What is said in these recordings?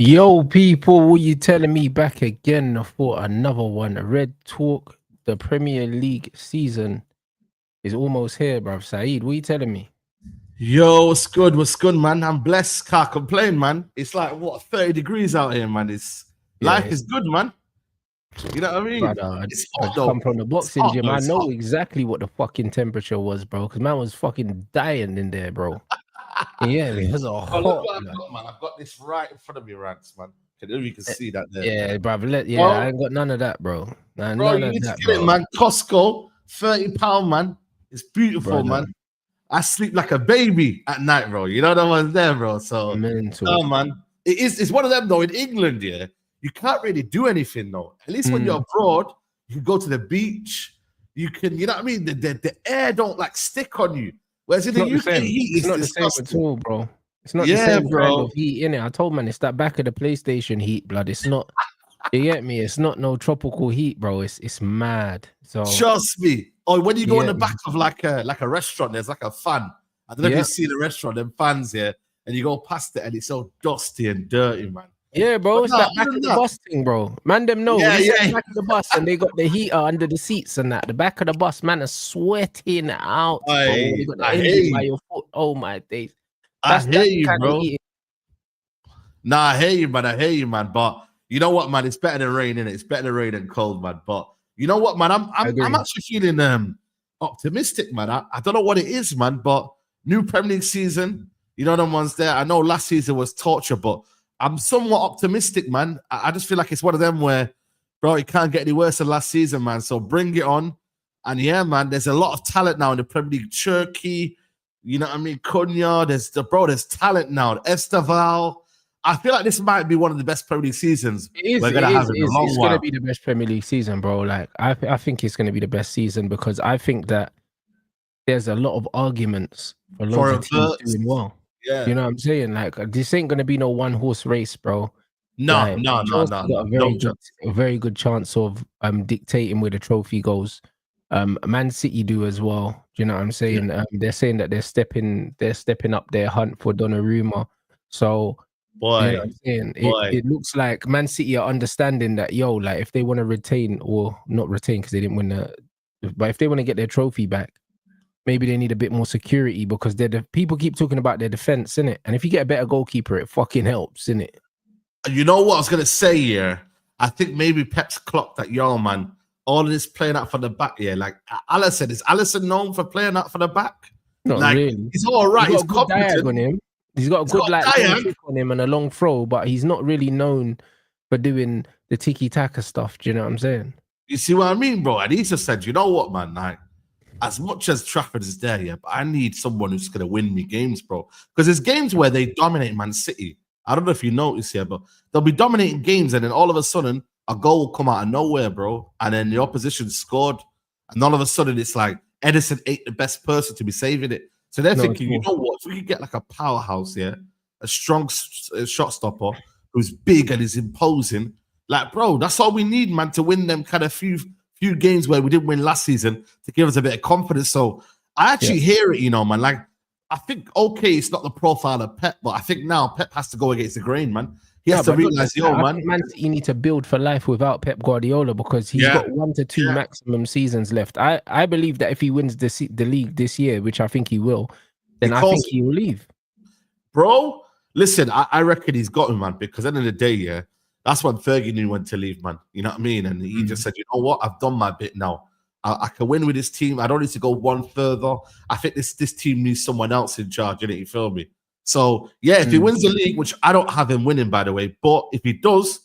Yo, people, what you telling me back again for another one? Red Talk, the Premier League season is almost here, bruv. Saeed, what you telling me? Yo, what's good? What's good, man? I'm blessed. Can't complain, man. It's like, what, 30 degrees out here, man. Life is good, man. You know what I mean? Brother, It's I hot, though. come from the boxing hot, gym. though. I It's know hot. exactly what the fucking temperature was, bro, because man was fucking dying in there, bro. Yeah, it was a Oh, hot. look what I've got, man. I've got this right in front of me, Rants, man. You can see that there. Yeah, bruv. Bro, I ain't got none of that, bro. Nah, bro, none you of need to that, get it, bro. man. Costco, £30, man. It's beautiful, Brother, man. I sleep like a baby at night, bro. You know the one's there, bro. So, mental. oh, man. It's one of them, though, in England, yeah. You can't really do anything, though. At least when you're abroad, you can go to the beach. You can, you know what I mean? The air don't like stick on you. Whereas in the UK heat, it's not disgusting. the same at all, bro. It's not the same brand of heat in it. I told man it's that back of the PlayStation heat, blood. It's not. You get me? It's not no tropical heat, bro. It's mad. So Trust me. Or when you go in the me. back of like a restaurant, there's like a fan. I don't know if you see the restaurant, them fans here, and you go past it and it's so dusty and dirty, man. Yeah, bro. But It's that back of the bus thing, bro. Man, them know. When you say back of the bus and they got the heater under the seats and that, the back of the bus, man, is sweating out, bro. They got the engine by your foot. Oh my days. I hear you, bro. Nah, I hear you, man. But you know what, man? It's better than rain, innit? It's better than rain and cold, man. But you know what, man? I'm actually feeling optimistic, man. I don't know what it is, man. But new Premier League season, you know them ones there. I know last season was torture, but I'm somewhat optimistic, man. I just feel like it's one of them where, bro, it can't get any worse than last season, man. So bring it on. And yeah, man, there's a lot of talent now in the Premier League. Turkey, you know what I mean? Cunha, there's talent now. Esteval. I feel like this might be one of the best Premier League seasons we're gonna have in a long while. It's gonna be the best Premier League season, bro. Like I think it's gonna be the best season because I think that there's a lot of arguments for loads of teams doing well. Yeah, you know what I'm saying? Like this ain't gonna be no one horse race, bro. No. Got a very good chance of dictating where the trophy goes. Man City do as well. Do you know what I'm saying? Yeah. They're saying that they're stepping up their hunt for Donnarumma. So you know what I'm saying? It looks like Man City are understanding that, yo, like if they want to retain or not retain because they didn't win but if they want to get their trophy back, maybe they need a bit more security because people keep talking about their defense, innit? And if you get a better goalkeeper, it fucking helps, innit? You know what I was gonna say here? I think maybe Pep's clocked that, yo, man, all of this playing out for the back, yeah. Like Alisson, is Alisson known for playing out for the back? Not like, really. He's all right. He's competent on him. He's got a good kick on him and a long throw, but he's not really known for doing the tiki-taka stuff. Do you know what I'm saying? You see what I mean, bro? And he just said, you know what, man? Like, as much as Trafford is there, yeah, but I need someone who's going to win me games, bro. Because there's games where they dominate Man City. I don't know if you notice here, but they'll be dominating games, and then all of a sudden, a goal will come out of nowhere, bro. And then the opposition scored, and all of a sudden, it's like Edison ain't the best person to be saving it. So they're thinking, you know what? If we could get like a powerhouse, yeah, a strong shot stopper who's big and is imposing, like, bro, that's all we need, man, to win them kind of few games where we didn't win last season to give us a bit of confidence. So I actually hear it, you know, man. Like, I think, okay, it's not the profile of Pep, but I think now Pep has to go against the grain, man. He has to realize, man, you need to build for life without Pep Guardiola because he's got 1 to 2 maximum seasons left. I believe that if he wins the league this year, which I think he will, then I think he will leave. Bro, listen, I reckon he's got him, man, because at the end of the day, yeah, that's when Fergie knew when to leave, man. You know what I mean? And he just said, you know what? I've done my bit now. I can win with this team. I don't need to go one further. I think this team needs someone else in charge, innit? You feel me? So, yeah, if he wins the league, which I don't have him winning, by the way, but if he does,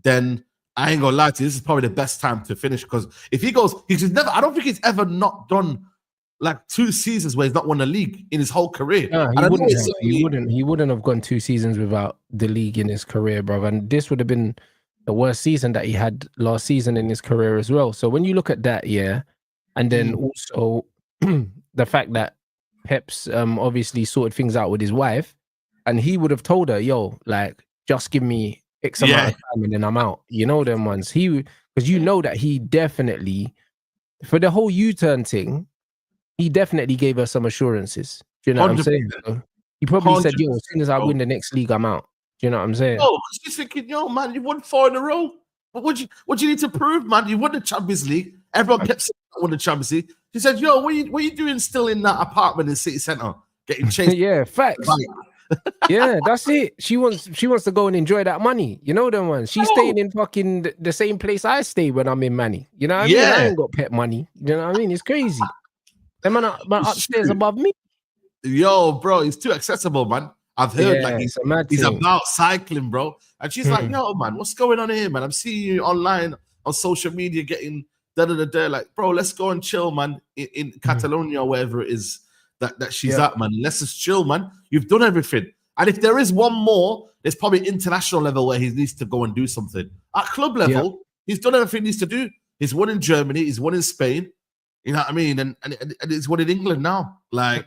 then I ain't gonna lie to you, this is probably the best time to finish, because if he goes, I don't think he's ever not done like 2 seasons where he's not won a league in his whole career. No, he wouldn't have gone 2 seasons without the league in his career, bro. And this would have been the worst season that he had last season in his career as well. So when you look at that, yeah, and then also the fact that Pep's obviously sorted things out with his wife, and he would have told her, yo, like, just give me X amount of time and then I'm out. You know them ones. Because you know that he definitely, for the whole U-turn thing, he definitely gave her some assurances. Do you know 100%. What I'm saying? So he probably 100%. Said, yo, as soon as I win the next league, I'm out. Do you know what I'm saying? Oh, she's thinking, yo, man, you won 4 in a row. But what do you need to prove, man? You won the Champions League. Everyone kept saying you won the Champions League. She said, yo, what you doing still in that apartment in City Centre? Getting chased. Yeah, facts. Yeah, that's it. She wants to go and enjoy that money. You know them ones. She's staying in fucking the same place I stay when I'm in money. You know what I mean? I ain't got pet money. You know what I mean? It's crazy. Them man upstairs above me. Yo, bro, he's too accessible, man. I've heard like he's about cycling, bro. And she's like, yo, man, what's going on here, man? I'm seeing you online on social media getting da-da-da-da. Like, bro, let's go and chill, man, in Catalonia or wherever it is that she's at, man. Let's just chill, man. You've done everything. And if there is one more, there's probably international level where he needs to go and do something. At club level, he's done everything he needs to do. He's won in Germany. He's won in Spain. You know what I mean? And he's won in England now. Like,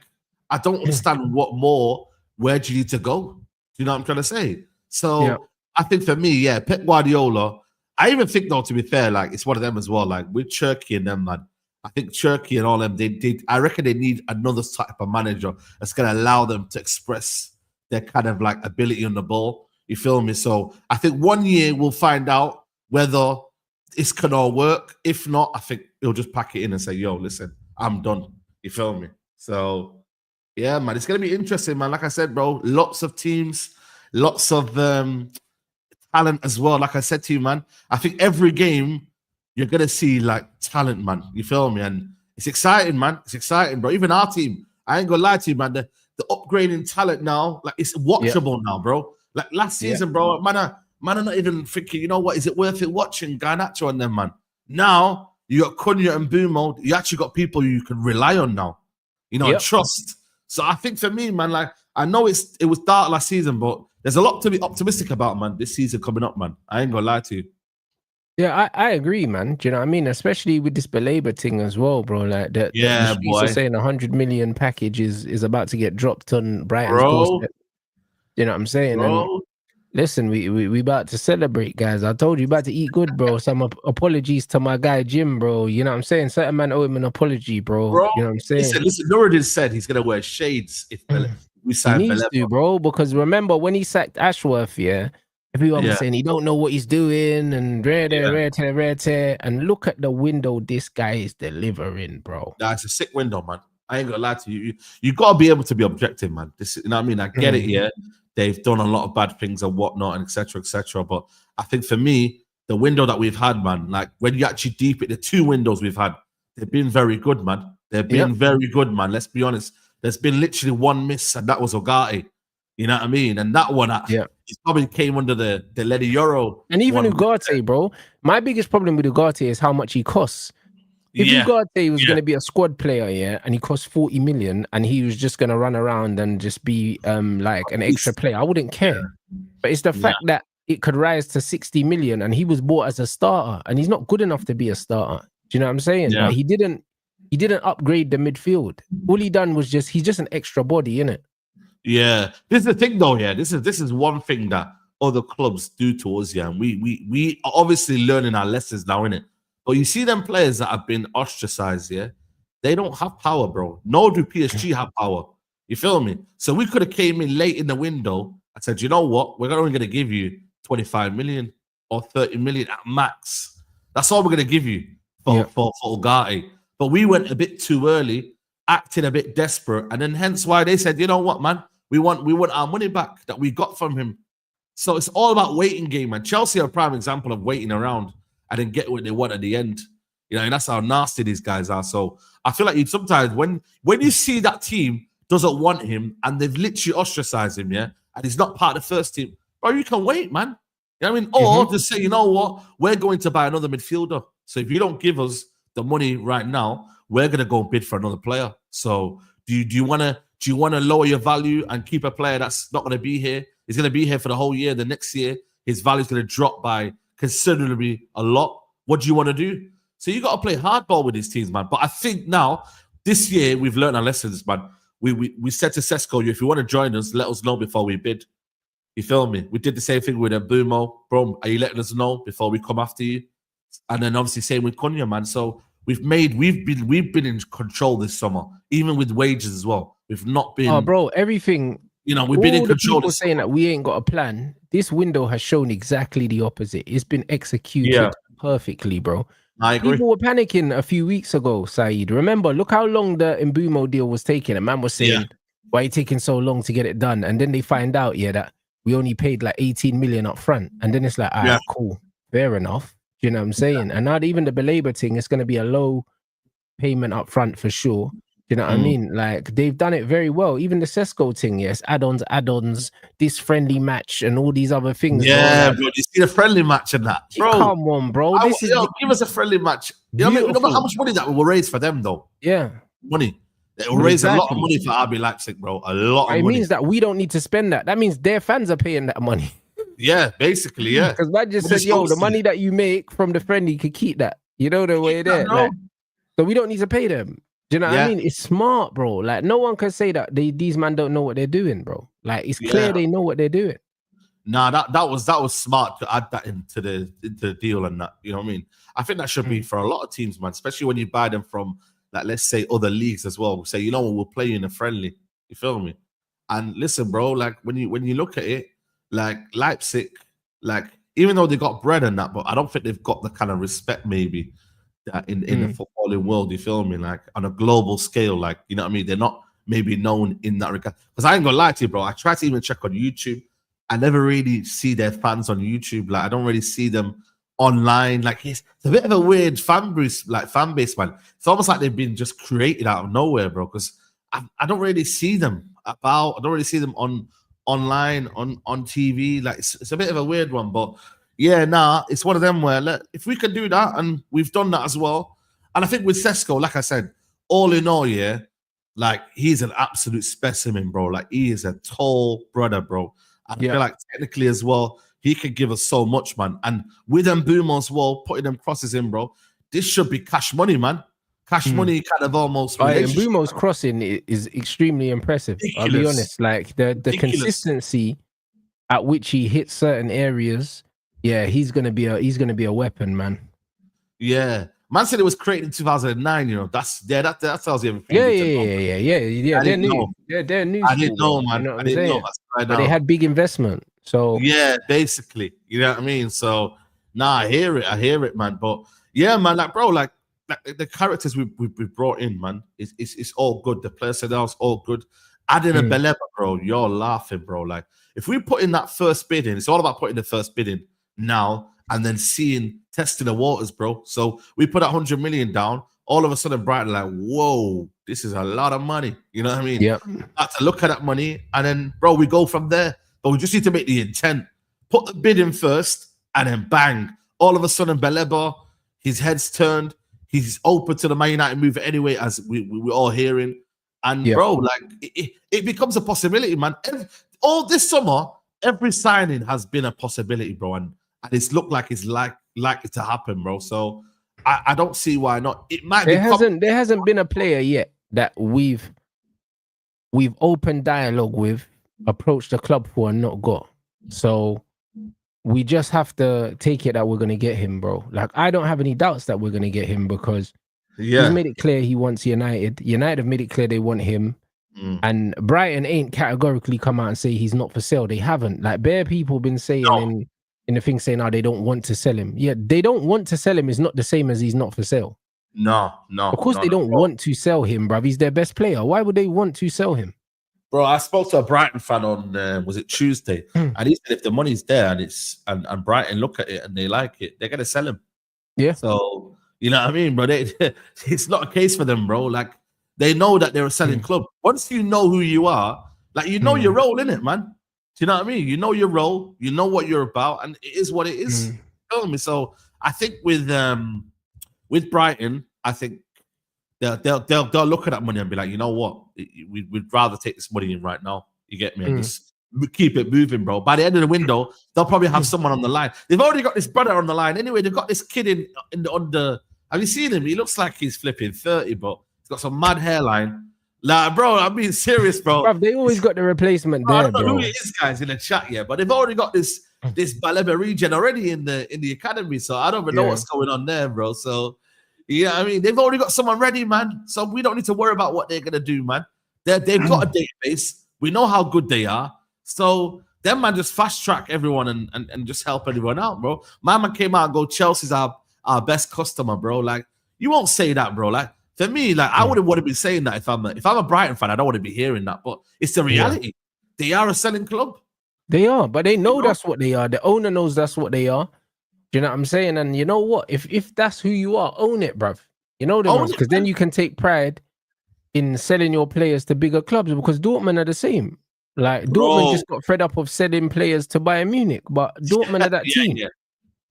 I don't understand what more. Where do you need to go? You know what I'm trying to say? So I think for me, Pep Guardiola, I even think, though, to be fair, like, it's one of them as well. Like, with Turkey and them, man, I think Turkey and all them, I reckon they need another type of manager that's going to allow them to express their kind of like ability on the ball. You feel me? So I think 1 year we'll find out whether this can all work. If not, I think he'll just pack it in and say, yo, listen, I'm done. You feel me? So yeah, man, it's going to be interesting, man. Like I said, bro, lots of teams, lots of talent as well. Like I said to you, man, I think every game you're going to see like talent, man. You feel me? And it's exciting, man. It's exciting, bro. Even our team, I ain't going to lie to you, man. The upgrading talent now, like it's watchable now, bro. Like last season, bro, man are not even thinking, you know what, is it worth it watching Garnacho and them, man? Now, you got Cunha and Bumo, you actually got people you can rely on now, you know, and trust. So I think for me, man, like, I know it was dark last season, but there's a lot to be optimistic about, man, this season coming up, man. I ain't gonna lie to you. Yeah, I agree, man. Do you know what I mean? Especially with this Baleba thing as well, bro. Like the streets are saying 100 million package is about to get dropped on Brighton's doorstep. You know what I'm saying? Bro. And listen, we about to celebrate, guys. I told you, about to eat good, bro. Some apologies to my guy Jim, bro. You know what I'm saying? Certain man owe him an apology, bro. You know what I'm saying? Listen, Nuruddin said he's gonna wear shades if we sign he needs to, bro. Because remember when he sacked Ashworth, everyone was saying he don't know what he's doing and rare tear. And look at the window this guy is delivering, bro. That's a sick window, man. I ain't gonna lie to you. You gotta be able to be objective, man. This, you know what I mean? I get it, yeah. They've done a lot of bad things and whatnot, and etc. But I think for me, the window that we've had, man, like when you actually deep it, the 2 windows we've had, they've been very good, man. They've been very good, man. Let's be honest. There's been literally one miss, and that was Ugarte. You know what I mean? And that one, it probably came under the Lady Euro. And even Ugarte, bro. My biggest problem with Ugarte is how much he costs. If Ugarte was going to be a squad player, and he cost 40 million, and he was just going to run around and just be like an extra player, I wouldn't care. But it's the fact that it could rise to 60 million, and he was bought as a starter, and he's not good enough to be a starter. Do you know what I'm saying? Like, he didn't upgrade the midfield. All he done was he's just an extra body, innit? Yeah, this is the thing, though. Yeah, this is one thing that other clubs do to us. Yeah, and we are obviously learning our lessons now, innit? But you see them players that have been ostracized, they don't have power, bro. Nor do PSG have power. You feel me? So we could have came in late in the window and said, you know what? We're only going to give you 25 million or 30 million at max. That's all we're going to give you for Ugarte. But we went a bit too early, acting a bit desperate, and then hence why they said, you know what, man? We want our money back that we got from him. So it's all about waiting game, man. Chelsea are a prime example of waiting around and then get what they want at the end. You know, and that's how nasty these guys are. So I feel like you sometimes when you see that team doesn't want him and they've literally ostracized him, and he's not part of the first team, bro, you can wait, man. You know what I mean? Or just say, you know what, we're going to buy another midfielder. So if you don't give us the money right now, we're gonna go bid for another player. So do you wanna lower your value and keep a player that's not gonna be here? He's gonna be here for the whole year. The next year, his value's gonna drop by considerably a lot. What do you want to do? So you got to play hardball with these teams, man. But I think now, this year, we've learned our lessons, man. We said to Sesko, if you want to join us, let us know before we bid. You feel me? We did the same thing with Mbumo. Bro, are you letting us know before we come after you? And then obviously same with Cunha, man. So we've been in control this summer, even with wages as well. We've not been. Oh, bro, everything You know, we've been in All the control. people saying that we ain't got a plan. This window has shown exactly the opposite. It's been executed perfectly, bro. I agree. People were panicking a few weeks ago, Saeed. Remember, look how long the Mbumo deal was taking. A man was saying, why are you taking so long to get it done? And then they find out, that we only paid like 18 million up front. And then it's like, all right, cool. Fair enough. You know what I'm saying? And now even the Baleba thing, it's going to be a low payment up front for sure. You know what I mean? Like, they've done it very well. Even the Sesko thing, yes, add-ons, this friendly match and all these other things. Yeah, bro. bro. You see the friendly match and that, bro. Come on, bro. Give us a friendly match. You know how much money that will raise for them, though? Yeah. Money. It will raise a lot of money for RB Leipzig, bro. A lot of money. It means that we don't need to spend that. That means their fans are paying that money. Yeah, basically, yeah. Because man just said, the money that you make from the friendly could keep that. You know the way there. Like, so we don't need to pay them. Do you know what I mean? It's smart, bro. Like, no one can say that these man don't know what they're doing, bro. Like, it's clear they know what they're doing. Nah, that was smart to add that into the deal and that. You know what I mean? I think that should be for a lot of teams, man. Especially when you buy them from, like, let's say other leagues as well. Say, you know what, we'll play you in a friendly. You feel me? And listen, bro. Like when you look at it, like Leipzig, like even though they got bread and that, but I don't think they've got the kind of respect maybe that in the footballing world, you feel me? Like on a global scale, like, you know what I mean? They're not maybe known in that regard. Because I ain't gonna lie to you, bro. I try to even check on YouTube. I never really see their fans on YouTube. Like I don't really see them online. Like it's a bit of a weird fan base, man. It's almost like they've been just created out of nowhere, bro. Because I don't really see them I don't really see them online on TV. Like it's a bit of a weird one, but yeah, it's one of them where if we can do that, and we've done that as well. And I think with Sesko, like I said, all in all, like he's an absolute specimen, bro. Like he is a tall brother, bro. And I feel like technically as well, he could give us so much, man. And with Mbumo as well, putting them crosses in, bro, this should be cash money, man. Cash money kind of almost. Mbumo's crossing is extremely impressive. Ridiculous. I'll be honest. Like the consistency at which he hits certain areas, he's gonna be a weapon, man. Yeah. Man said it was created in 2009. You know, that tells you everything. Yeah. They're new. They're new. I didn't know, man. I didn't know. But they had big investment. So basically, you know what I mean. So I hear it, man. But yeah, man, like bro, like the characters we brought in, man, it's all good. The player said that was all good. Adding a Baleba, bro, you're laughing, bro. Like if we put in that first bid in, it's all about putting the first bid in now and then testing the waters, bro. So we put 100 million down. All of a sudden, Brighton like, whoa, this is a lot of money. You know what I mean? Yeah. Have to look at that money, and then, bro, we go from there. But we just need to make the intent. Put the bid in first, and then bang. All of a sudden, Baleba, his head's turned. He's open to the Man United move anyway, as we're all hearing. And, bro, like, it becomes a possibility, man. All this summer, every signing has been a possibility, bro. And it's looked like it's likely to happen, bro. So I don't see why not. It might there hasn't been a player yet that we've opened dialogue with, approached the club for, and not got. So we just have to take it that we're gonna get him, bro. Like I don't have any doubts that we're gonna get him because he's made it clear he wants United. United have made it clear they want him. And Brighton ain't categorically come out and say he's not for sale. They haven't. Like bare people been saying in the thing saying, they don't want to sell him. Yeah, they don't want to sell him is not the same as he's not for sale. No. Of course they don't want to sell him, bruv. He's their best player. Why would they want to sell him? Bro, I spoke to a Brighton fan on was it Tuesday, and he said if the money's there and Brighton look at it and they like it, they're gonna sell him. Yeah. So you know what I mean, bro? It's not a case for them, bro. Like they know that they're a selling club. Once you know who you are, like you know your role in it, man. Do you know what I mean? You know your role, you know what you're about, and it is what it is. You know me? So I think with Brighton, I think they'll look at that money and be like, you know what, we'd rather take this money in right now. You get me? And just keep it moving, bro. By the end of the window, they'll probably have someone on the line. They've already got this brother on the line anyway. They've got this kid on the. Have you seen him? He looks like he's flipping 30, but he's got some mad hairline. Like, bro, I'm being serious, bro. Bruv, they always got the replacement there, I don't know bro. who it is, guys, in the chat yet, but they've already got this Baleba regen already in the academy. So I don't even know what's going on there, bro. So yeah, I mean, they've already got someone ready, man. So we don't need to worry about what they're gonna do, man. They've got a database. We know how good they are. So them man just fast track everyone and just help everyone out, bro. My man came out and go, Chelsea's our best customer, bro. Like, you won't say that, bro. Like, for me, like, I wouldn't want to be saying that if I'm a Brighton fan. I don't want to be hearing that, but it's the reality. Yeah. They are a selling club. They are, but they know that's what they are. The owner knows that's what they are. Do you know what I'm saying? And you know what? If that's who you are, own it, bruv. You know the ones, because then you can take pride in selling your players to bigger clubs, because Dortmund are the same. Like, Dortmund just got fed up of selling players to Bayern Munich, but Dortmund are that team. Yeah.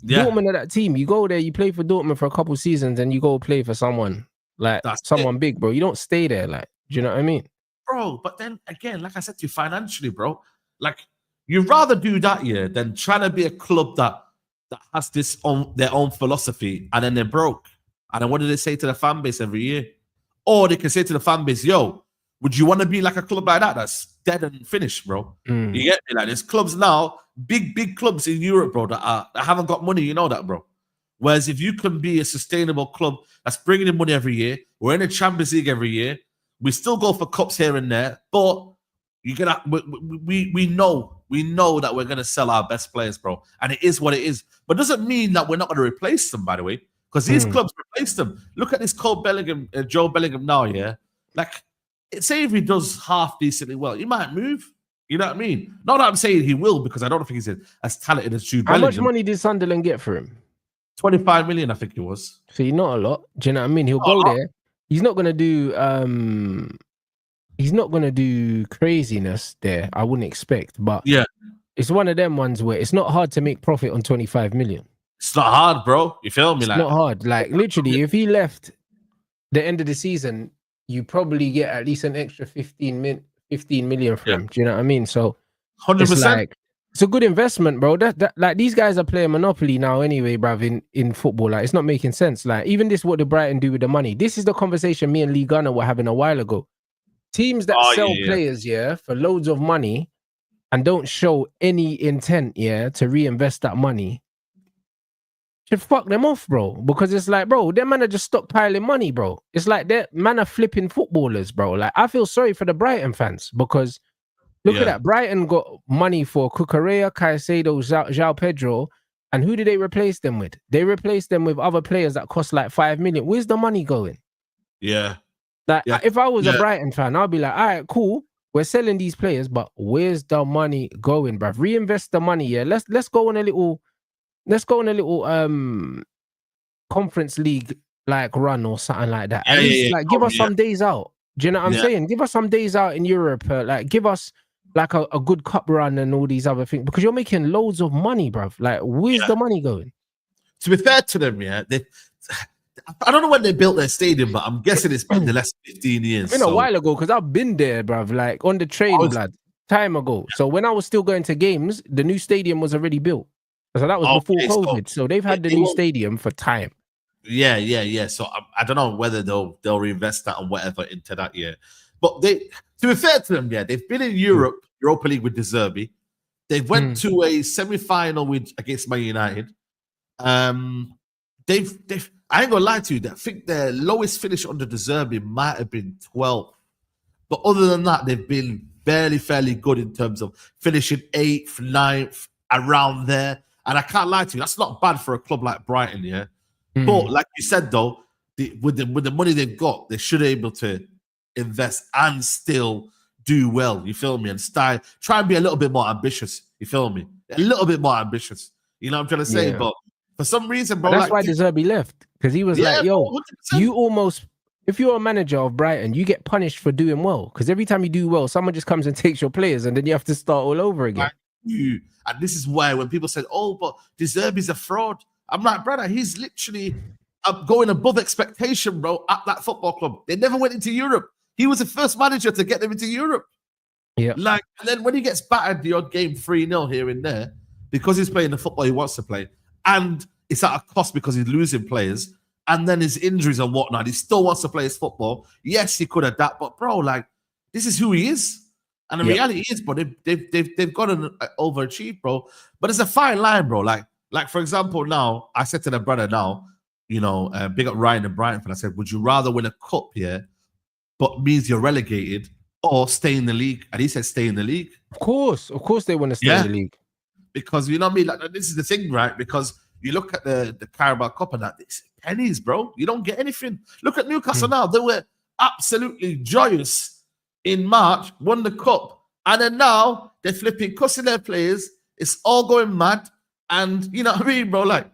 Dortmund are that team. You go there, you play for Dortmund for a couple seasons, and you go play for someone like someone big, bro. You don't stay there. Like, do you know what I mean? Bro, but then again, like I said to you, financially, bro, like, you'd rather do that, than trying to be a club that has their own philosophy, and then they're broke. And then what do they say to the fan base every year? Or they can say to the fan base, yo, would you want to be like a club like that that's dead and finished, bro? You get me? Like, there's clubs now, big clubs in Europe, bro, that haven't got money. You know that, bro. Whereas if you can be a sustainable club that's bringing in money every year, we're in the Champions League every year, we still go for cups here and there, but we know that we're gonna sell our best players, bro, and it is what it is. But it doesn't mean that we're not gonna replace them, by the way, because these clubs replace them. Look at this Joe Bellingham now, yeah. Like, say if he does half decently well, he might move. You know what I mean? Not that I'm saying he will, because I don't think he's as talented as Jude Bellingham. How much money did Sunderland get for him? 25 million, I think it was. See, not a lot. Do you know what I mean? He'll go there. He's not gonna do craziness there, I wouldn't expect. But yeah, it's one of them ones where it's not hard to make profit on 25 million. It's not hard, bro. You feel me? It's not hard. Like, literally, if he left the end of the season, you probably get at least an extra 15 million from him. Do you know what I mean? So 100%. It's a good investment, bro. That like, these guys are playing Monopoly now anyway, bruv, in football. Like, it's not making sense. Like, even this, what the Brighton do with the money. This is the conversation me and Lee Gunner were having a while ago. Teams that sell players, for loads of money and don't show any intent, to reinvest that money, should fuck them off, bro. Because it's like, bro, them man are just stockpiling money, bro. It's like that man are flipping footballers, bro. Like, I feel sorry for the Brighton fans, because look at that. Brighton got money for Cucurella, Caicedo, João Pedro, and who did they replace them with? They replaced them with other players that cost like 5 million. Where's the money going? Yeah. Like, if I was a Brighton fan, I'd be like, all right, cool. We're selling these players, but where's the money going, bruv? Reinvest the money, Let's go on a little conference league like run or something like that. At least give us some days out. Do you know what I'm saying? Give us some days out in Europe. Like, give us like a good cup run and all these other things, because you're making loads of money, bruv. Like, where's the money going? To be fair to them, I don't know when they built their stadium, but I'm guessing it's been the last 15 years. It's been a while ago, because I've been there, bruv, like on the train, blood, time ago. So when I was still going to games, the new stadium was already built. So that was before COVID. So they've had the new stadium for time. Yeah. So I don't know whether they'll reinvest that and whatever into that year. But to be fair to them, they've been in Europa League with De Zerbi. They went to a semi-final against Man United. They've I ain't gonna lie to you, I think their lowest finish under De Zerbi might have been 12th. But other than that, they've been fairly good in terms of finishing 8th, 9th, around there. And I can't lie to you, that's not bad for a club like Brighton, But like you said, though, with the money they've got, they should be able to invest and still do well. You feel me? And try and be a little bit more ambitious. You feel me? A little bit more ambitious. You know what I'm trying to say? But for some reason, bro, that's why De Zerbi left, because he was like, "Yo, 100%. You almost, if you're a manager of Brighton, you get punished for doing well, because every time you do well, someone just comes and takes your players, and then you have to start all over again." And this is why when people said, "Oh, but De Zerbi's a fraud," I'm like, brother, he's literally going above expectation, bro, at that football club. They never went into Europe. He was the first manager to get them into Europe. Yeah. Like, and then when he gets battered the odd game 3-0 here and there, because he's playing the football he wants to play, and it's at a cost because he's losing players, and then his injuries and whatnot, he still wants to play his football. Yes, he could adapt, but bro, like, this is who he is. And the reality is, bro, they've got to overachieve, bro. But it's a fine line, bro. Like for example, now I said to the brother now, big up Ryan and Brighton, and I said, would you rather win a cup, but means you're relegated, or stay in the league. And he said stay in the league. Of course they want to stay in the league. Because you know what I mean? Like, this is the thing, right? Because you look at the Carabao Cup and that, it's pennies, bro. You don't get anything. Look at Newcastle now. They were absolutely joyous in March, won the cup. And then now they're flipping, cussing their players. It's all going mad. And you know what I mean, bro? Like,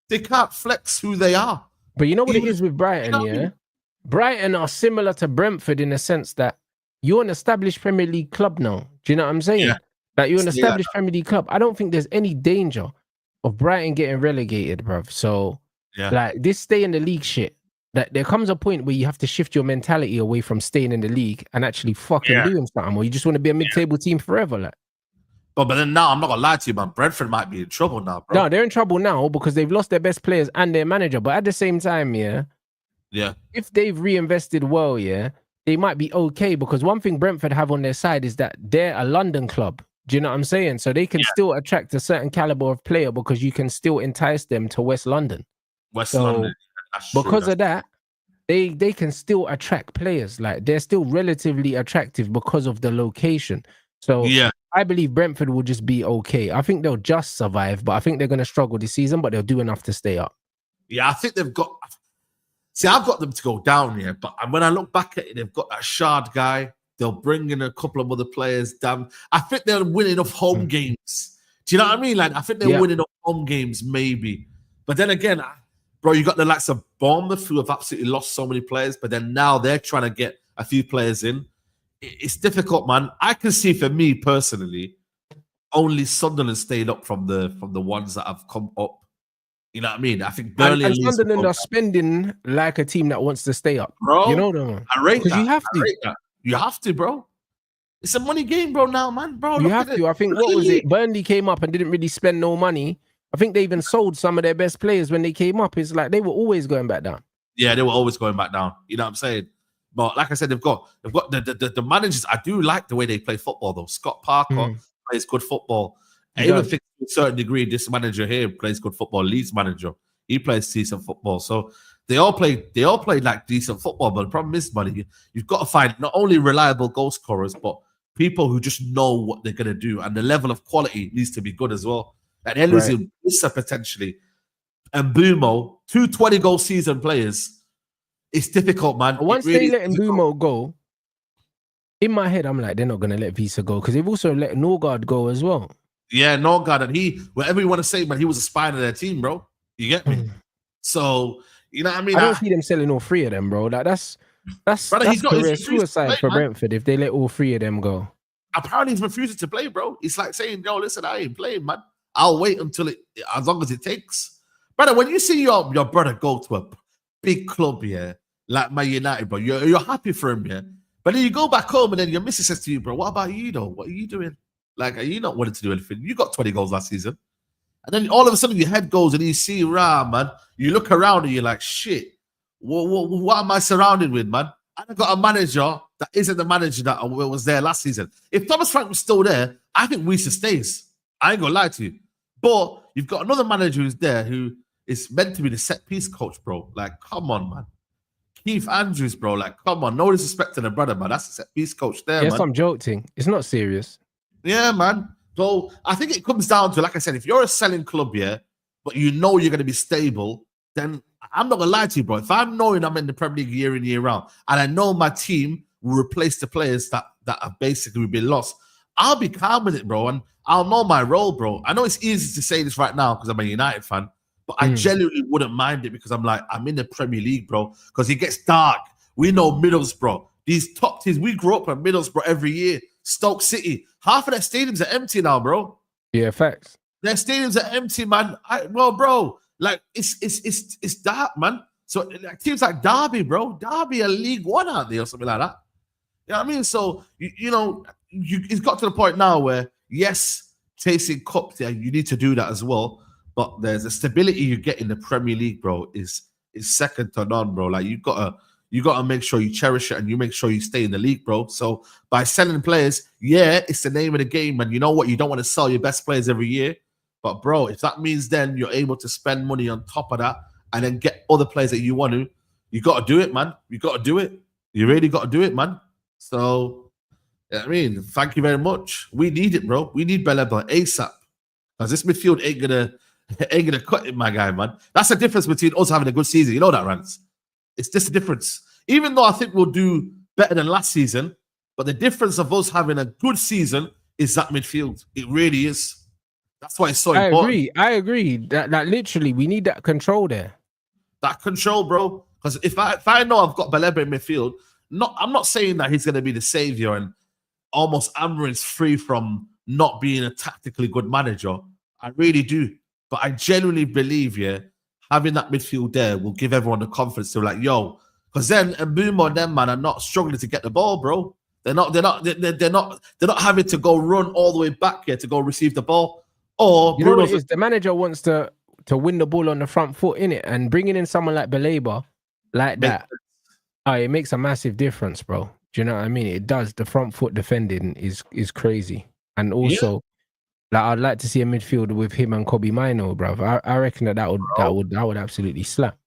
they can't flex who they are. But you know what it is with Brighton, you know yeah? Brighton are similar to Brentford in the sense that you're an established Premier League club now. Do you know what I'm saying? Yeah. Like, you're an established Premier League club. I don't think there's any danger of Brighton getting relegated, bruv. So, like, this stay in the league shit, that there comes a point where you have to shift your mentality away from staying in the league and actually fucking doing something, or you just want to be a mid-table team forever, like. But then now, I'm not gonna lie to you, man. Brentford might be in trouble now, bro. No, they're in trouble now because they've lost their best players and their manager. But at the same time, if they've reinvested well, they might be okay, because one thing Brentford have on their side is that they're a London club. Do you know what I'm saying? So they can still attract a certain caliber of player because you can still entice them to West London. London. Because of that, they can still attract players. Like, they're still relatively attractive because of the location. So I believe Brentford will just be okay. I think they'll just survive, but I think they're going to struggle this season, but they'll do enough to stay up. Yeah, I think they've got... See, I've got them to go down here, but when I look back at it, they've got that Shard guy. They'll bring in a couple of other players down. I think they'll win enough home games. Do you know what I mean? Like, I think they'll win enough home games, maybe. But then again, bro, you got the likes of Bournemouth, who have absolutely lost so many players, but then now they're trying to get a few players in. It's difficult, man. I can see, for me personally, only Sunderland stayed up from the ones that have come up. You know what I mean? I think Burnley and Sunderland are spending like a team that wants to stay up, bro. You know them. I rate that. Because you have to. You have to, bro. It's a money game, bro. Now, man, bro. You have to. I think what was it? Burnley came up and didn't really spend no money. I think they even sold some of their best players when they came up. It's like they were always going back down. Yeah, they were always going back down. You know what I'm saying? But like I said, they've got the managers. I do like the way they play football, though. Scott Parker plays good football. I even think to a certain degree, this manager here plays good football. Leeds manager, he plays decent football. So they all play like decent football. But the problem is, buddy, you've got to find not only reliable goal scorers, but people who just know what they're gonna do, and the level of quality needs to be good as well. And they're losing Issa potentially, and Bumo, 2 20-goal season players. It's difficult, man. Once they let Mbumo go, in my head, I'm like, they're not going to let Visa go, because they've also let Norgard go as well. Yeah, Norgard, and whatever you want to say, man, he was a spine of their team, bro. You get me? So, you know what I mean? I don't see them selling all 3 of them, bro. Like, that's career suicide for Brentford if they let all 3 of them go. Apparently, he's refusing to play, bro. It's like saying, yo, listen, I ain't playing, man. I'll wait until as long as it takes. Brother, when you see your brother go to a big club, like Man United, bro, you're happy for him, But then you go back home and then your missus says to you, bro, what about you, though? What are you doing? Like, are you not wanting to do anything? You got 20 goals last season. And then all of a sudden your head goes and you see, man, you look around and you're like, shit, what am I surrounded with, man? I got a manager that isn't the manager that was there last season. If Thomas Frank was still there, I think Wiesa stays. I ain't gonna lie to you. But you've got another manager who's there who is meant to be the set-piece coach, bro. Like, come on, man. Keith Andrews, bro. Like, come on. No disrespect to the brother, man. That's the set-piece coach there, man. Yes, I'm joking. It's not serious. Yeah, man. So I think it comes down to, like I said, if you're a selling club, but you know you're going to be stable, then I'm not going to lie to you, bro. If I'm knowing I'm in the Premier League year in, year out, and I know my team will replace the players that have basically been lost, I'll be calm with it, bro. And I'll know my role, bro. I know it's easy to say this right now because I'm a United fan, but I genuinely wouldn't mind it because I'm like, I'm in the Premier League, bro, because it gets dark. We know Middlesbrough. These top teams, we grew up at Middlesbrough every year. Stoke City. Half of their stadiums are empty now, bro. Yeah, facts. Their stadiums are empty, man. Bro, like, it's dark, man. So like, teams like Derby, bro. Derby are League One out there or something like that. You know what I mean? So, it's got to the point now where, yes, chasing cups, you need to do that as well. But there's a stability you get in the Premier League, bro, is second to none, bro. Like, you gotta make sure you cherish it and you make sure you stay in the league, bro. So by selling players, it's the name of the game, and you know what? You don't want to sell your best players every year. But bro, if that means then you're able to spend money on top of that and then get other players that you want to, you got to do it, man. You got to do it. You really got to do it, man. So I mean, thank you very much. We need it, bro. We need Baleba ASAP. Because this midfield ain't gonna cut it, my guy, man. That's the difference between us having a good season. You know that, Rants. It's just a difference. Even though I think we'll do better than last season, but the difference of us having a good season is that midfield. It really is. That's why it's so important. I agree. That literally we need that control there. That control, bro. Because if I know I've got Baleba in midfield, I'm not saying that he's gonna be the savior and almost Amarin's free from not being a tactically good manager. I really do. But I genuinely believe, having that midfield there will give everyone the confidence to like, yo, because then Mbeumo and them, man, are not struggling to get the ball, bro. They're not having to go run all the way back here to go receive the ball. Or you know what it is? The manager wants to win the ball on the front foot, innit? And bringing in someone like Baleba like that, it makes a massive difference, bro. Do you know what I mean? It does. The front foot defending is crazy. And also, like, I'd like to see a midfield with him and Kobe Mino, bro. I reckon that would absolutely slap.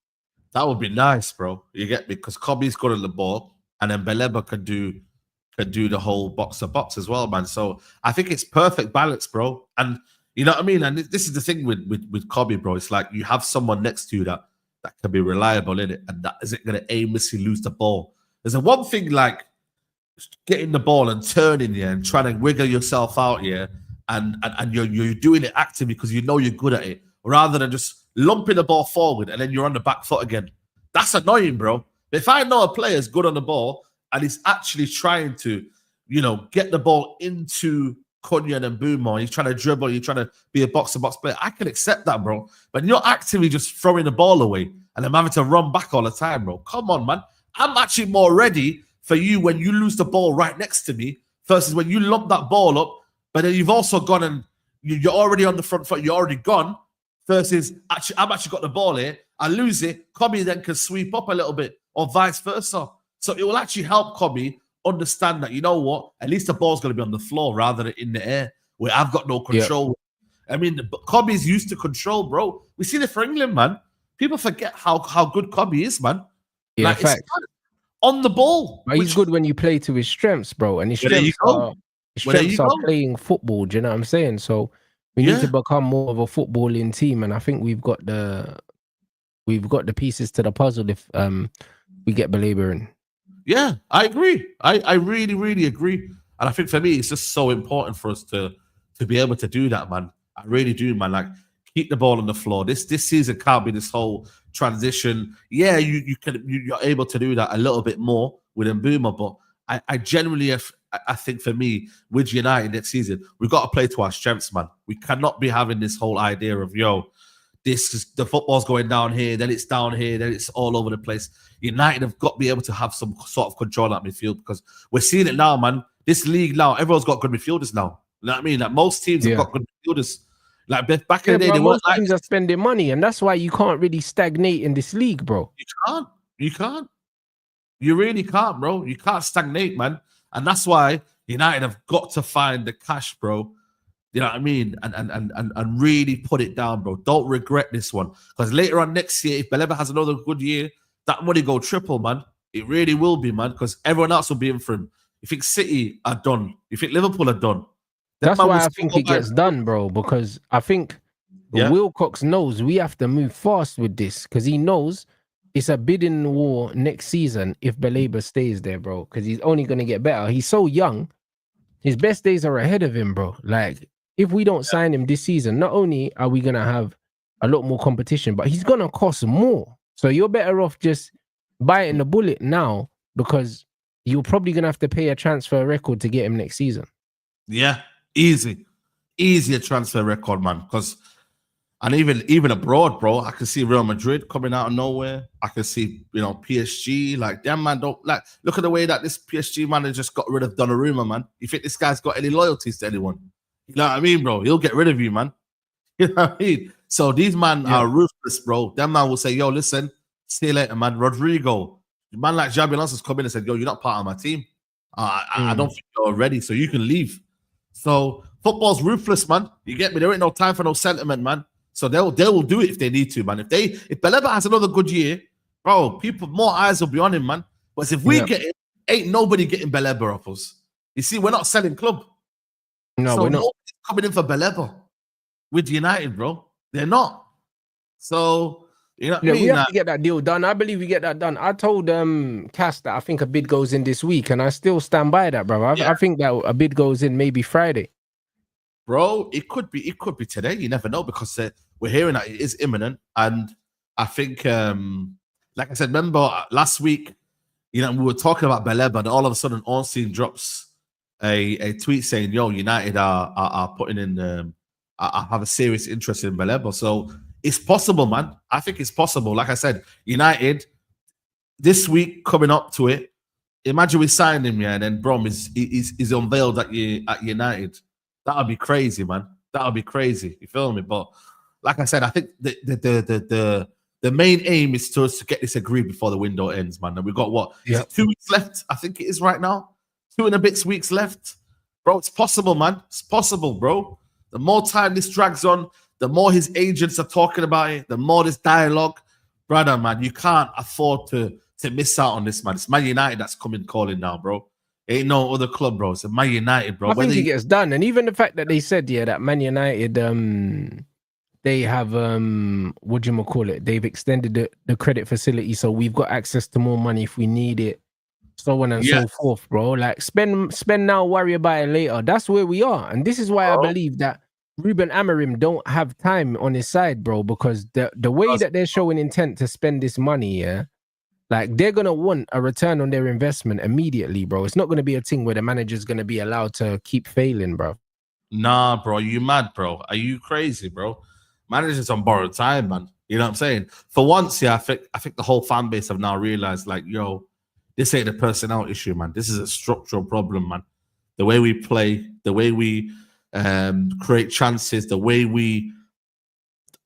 That would be nice, bro. You get me? Because Kobe's good at the ball, and then Baleba could do the whole box to box as well, man. So I think it's perfect balance, bro. And you know what I mean? And this is the thing with Kobe, bro. It's like you have someone next to you that can be reliable in it, and that isn't going to aimlessly lose the ball. There's a one thing like getting the ball and turning and trying to wiggle yourself out and you're doing it actively because you know you're good at it, rather than just lumping the ball forward and then you're on the back foot again. That's annoying, bro. But if I know a player is good on the ball and he's actually trying to, get the ball into Cunha and Mbeumo, he's trying to dribble, you're trying to be a box-to-box player, I can accept that, bro. But you're actively just throwing the ball away and I'm having to run back all the time, bro. Come on, man. I'm actually more ready for you when you lose the ball right next to me versus when you lump that ball up, but then you've also gone and you're already on the front foot, you're already gone, versus I've actually got the ball here, I lose it, Kobe then can sweep up a little bit or vice versa. So it will actually help Kobe understand that, you know what, at least the ball's going to be on the floor rather than in the air where I've got no control. I mean, Kobe's used to control, bro. We see it for England, man. People forget how good Kobe is, man. Yeah, like, it's on the ball. But he's good when you play to his strengths, bro. And his strengths are playing football. Do you know what I'm saying? So we need to become more of a footballing team, and I think we've got the pieces to the puzzle if we get Baleba in. Yeah, I agree. I really, really agree. And I think for me, it's just so important for us to be able to do that, man. I really do, man. Like, keep the ball on the floor. This season can't be this whole transition. Yeah, you're able to do that a little bit more with Mbeumo, but I genuinely I think for me, with United next season, we've got to play to our strengths, man. We cannot be having this whole idea of, the football's going down here, then it's down here, then it's all over the place. United have got to be able to have some sort of control at midfield because we're seeing it now, man. This league now, everyone's got good midfielders now. You know what I mean? Like, most teams have got good midfielders. Like, back in the day, they weren't like... teams are spending money, and that's why you can't really stagnate in this league, bro. You can't. You really can't, bro. You can't stagnate, man. And that's why United have got to find the cash, bro. You know what I mean? And really put it down, bro. Don't regret this one. Because later on next year, if Baleba has another good year, that money go triple, man. It really will be, man. Because everyone else will be in for him. You think City are done? You think Liverpool are done? That's why I think it gets done, bro. Because I think Wilcox knows we have to move fast with this. Because he knows it's a bidding war next season if Baleba stays there, bro. Because he's only going to get better. He's so young. His best days are ahead of him, bro. Like, if we don't sign him this season, not only are we going to have a lot more competition, but he's going to cost more. So you're better off just biting the bullet now because you're probably going to have to pay a transfer record to get him next season. Yeah, easy. Easier transfer record, man. And even abroad, bro, I can see Real Madrid coming out of nowhere. I can see, PSG. Like, damn, man, don't like look at the way that this PSG man has just got rid of Donnarumma, man. You think this guy's got any loyalties to anyone? You know what I mean, bro? He'll get rid of you, man. You know what I mean? So these men are ruthless, bro. Them man will say, yo, listen, see you later, man. Rodrigo, a man like Xabi Alonso's come in and said, yo, you're not part of my team. I don't think you're ready, so you can leave. So football's ruthless, man. You get me? There ain't no time for no sentiment, man. So they will do it if they need to, man. If Baleba has another good year, bro, more eyes will be on him, man. But if we get it, ain't nobody getting Baleba off us. You see, we're not selling club. No, So we're not. nobody's coming in for Baleba with United, bro. They're not. So, you know what I Yeah, mean? we have to get that deal done. I believe we get that done. I told Cass that I think a bid goes in this week, and I still stand by that, bro. I think that a bid goes in maybe Friday. Bro, it could be today. You never know, because we're hearing that it is imminent. And I think, like I said, remember last week, we were talking about Baleba, and all of a sudden, Ornstein drops a tweet saying, "Yo, United are putting in, I have a serious interest in Baleba." So it's possible, man. I think it's possible. Like I said, United this week coming up to it. Imagine we sign him, yeah, and then Brom is unveiled at United. That would be crazy, man. That would be crazy. You feel me? But like I said, I think the main aim is to get this agreed before the window ends, man. And we've got what? Is it 2 weeks left? I think it is right now. 2 and a bit weeks left. Bro, it's possible, man. It's possible, bro. The more time this drags on, the more his agents are talking about it, the more this dialogue. Brother, man, you can't afford to miss out on this, man. It's Man United that's coming calling now, bro. Ain't no other club, bro. It's Man United, bro. I think it gets done. And even the fact that they said, that Man United, they have, what do you call it? They've extended the credit facility, so we've got access to more money if we need it, so on and so forth, bro. Like, spend now, worry about it later. That's where we are. And this is why I believe that Ruben Amorim don't have time on his side, bro, because the way that they're showing intent to spend this money, like, they're going to want a return on their investment immediately, bro. It's not going to be a thing where the manager's going to be allowed to keep failing, bro. Nah, bro. You mad, bro? Are you crazy, bro? Managers on borrowed time, man. You know what I'm saying? For once, I think the whole fan base have now realized, like, yo, this ain't a personnel issue, man. This is a structural problem, man. The way we play, the way we create chances, the way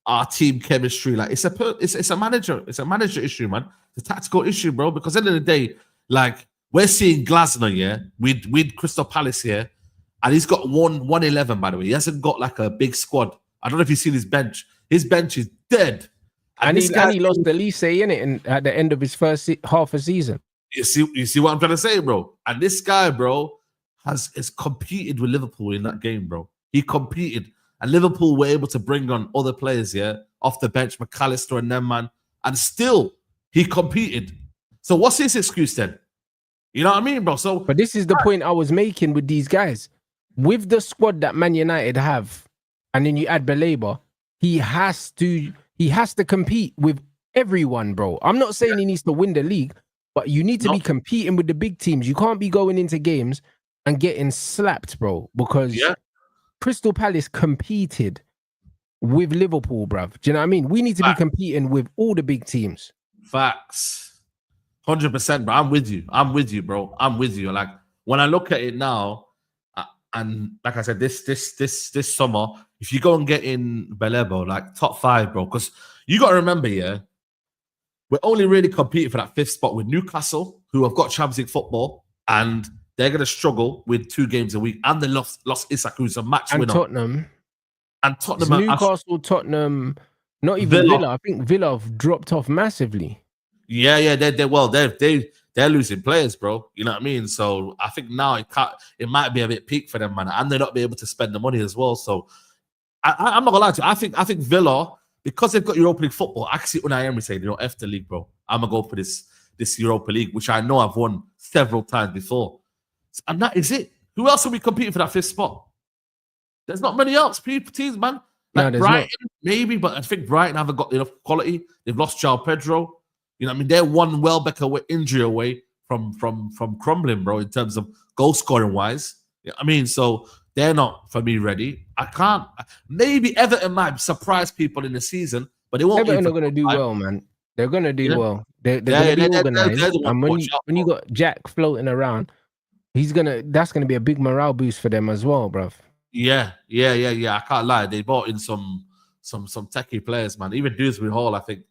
our team chemistry, like, it's a manager issue, man. It's a tactical issue, bro. Because at the end of the day, like, we're seeing Glasner, with Crystal Palace here, and he's got 111, by the way. He hasn't got like a big squad. I don't know if you've seen his bench. His bench is dead. And he lost the Elise in it at the end of his first half a season. You see what I'm trying to say, bro? And this guy, bro, has competed with Liverpool in that game, bro. He competed. And Liverpool were able to bring on other players, off the bench, McAllister and them, man. And still, he competed. So what's his excuse then? You know what I mean, bro? So, but this is the point I was making with these guys. With the squad that Man United have, and then you add Baleba, he has to compete with everyone, bro. I'm not saying he needs to win the league, but you need to be competing with the big teams. You can't be going into games and getting slapped, bro, because Crystal Palace competed with Liverpool, bruv. Do you know what I mean? We need to be competing with all the big teams. Facts. 100%, bro. I'm with you, bro. I'm with you. Like, when I look at it now, and like I said, this summer, if you go and get in Baleba, like, top 5, bro, because you got to remember, we're only really competing for that 5th spot with Newcastle, who have got Champions League football, and they're going to struggle with 2 games a week. And they lost Isak, who's a match winner. Tottenham. And Tottenham. Newcastle, Tottenham, not even Villa. I think Villa have dropped off massively. Yeah. They're losing players, bro. You know what I mean? So I think now it might be a bit peak for them, man. And they're not be able to spend the money as well. So I'm not going to lie to you. I think Villa, because they've got Europa League football, I can see Unai Emery saying, F the league, bro. I'm going to go for this Europa League, which I know I've won several times before. And that is it. Who else are we competing for that 5th spot? There's not many else teams, man. Like, no, Brighton, maybe, but I think Brighton haven't got enough quality. They've lost João Pedro. You know what I mean? They're one Welbeck injury away from crumbling, bro, in terms of goal scoring wise. You know what I mean? So they're not, for me, ready. I can't. Maybe Everton might surprise people in the season, but they won't. Everton are going to do well, man. They're going to do well. They're going to be organized. And when you got Jack floating around, that's going to be a big morale boost for them as well, bro. Yeah. I can't lie. They bought in some techie players, man. Even Dewsbury Hall, I think.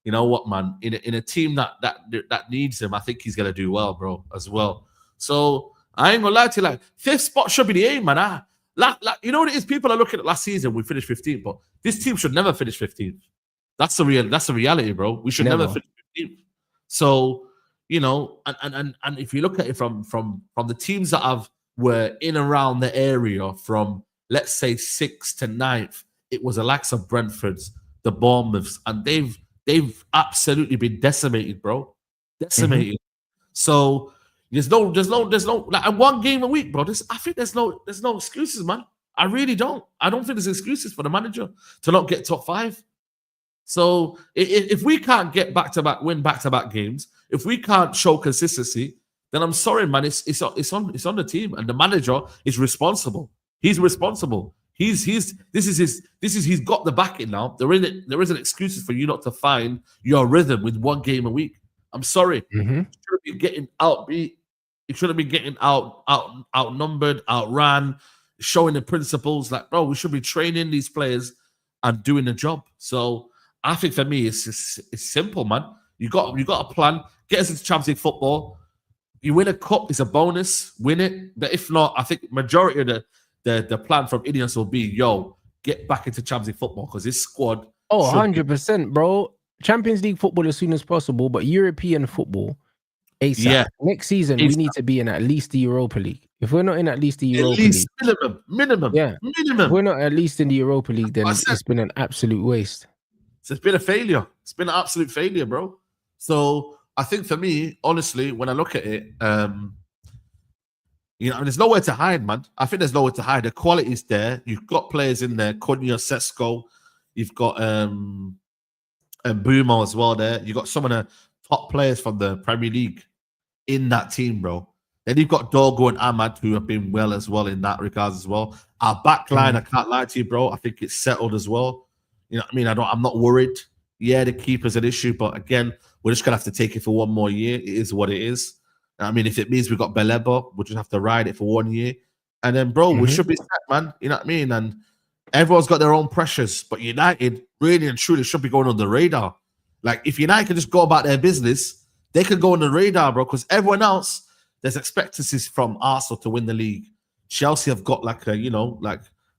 You know what, man? In a team that needs him, I think he's gonna do well, bro, as well. So I ain't gonna lie to you, like, 5th spot should be the aim, man. You know what it is? People are looking at last season, we finished 15th, but this team should never finish 15th. That's the reality, bro. We should never finish 15th. So, and if you look at it from the teams that have were in around the area from, let's say, 6th to 9th. It was the likes of Brentford's, the Bournemouths, and they've absolutely been decimated, bro. Decimated. So there's no like one game a week, bro. I think there's no excuses, man. I really don't. I don't think there's excuses for the manager to not get top 5. So if we can't get win back-to-back games, if we can't show consistency, then I'm sorry, man. It's on the team, and the manager is responsible. He's responsible. He's got the backing now. There isn't excuses for you not to find your rhythm with one game a week. I'm sorry. You shouldn't be getting outbeat. You shouldn't be getting outnumbered, outran, showing the principles. Like, bro, we should be training these players and doing the job. So I think for me, it's simple, man. You got a plan. Get us into Champions League football. You win a cup, it's a bonus. Win it. But if not, I think majority of the plan from Ineos will be, get back into Champions League football because this squad. 100%, bro. Champions League football as soon as possible, but European football ASAP. Yeah. Next season, we need to be in at least the Europa League. If we're not in at least the Europa League, minimum. Yeah, minimum. If we're not at least in the Europa League, then it's been an absolute waste. So it's been a failure. It's been an absolute failure, bro. So I think for me, honestly, when I look at it, there's nowhere to hide, man. I think there's nowhere to hide. The quality's there. You've got players in there, Cunha, Sesko. You've got Boomo as well there. You've got some of the top players from the Premier League in that team, bro. Then you've got Dogo and Ahmad, who have been well as well in that regards as well. Our back line, I can't lie to you, bro. I think it's settled as well. You know what I mean? I'm not worried. Yeah, the keeper's an issue, but again, we're just gonna have to take it for one more year. It is what it is. I mean, if it means we got Baleba, we'll just have to ride it for 1 year. And then, bro, we should be set, man. You know what I mean? And everyone's got their own pressures, but United really and truly should be going on the radar. Like, if United can just go about their business, they can go on the radar, bro, because everyone else, there's expectancies from Arsenal to win the league. Chelsea have got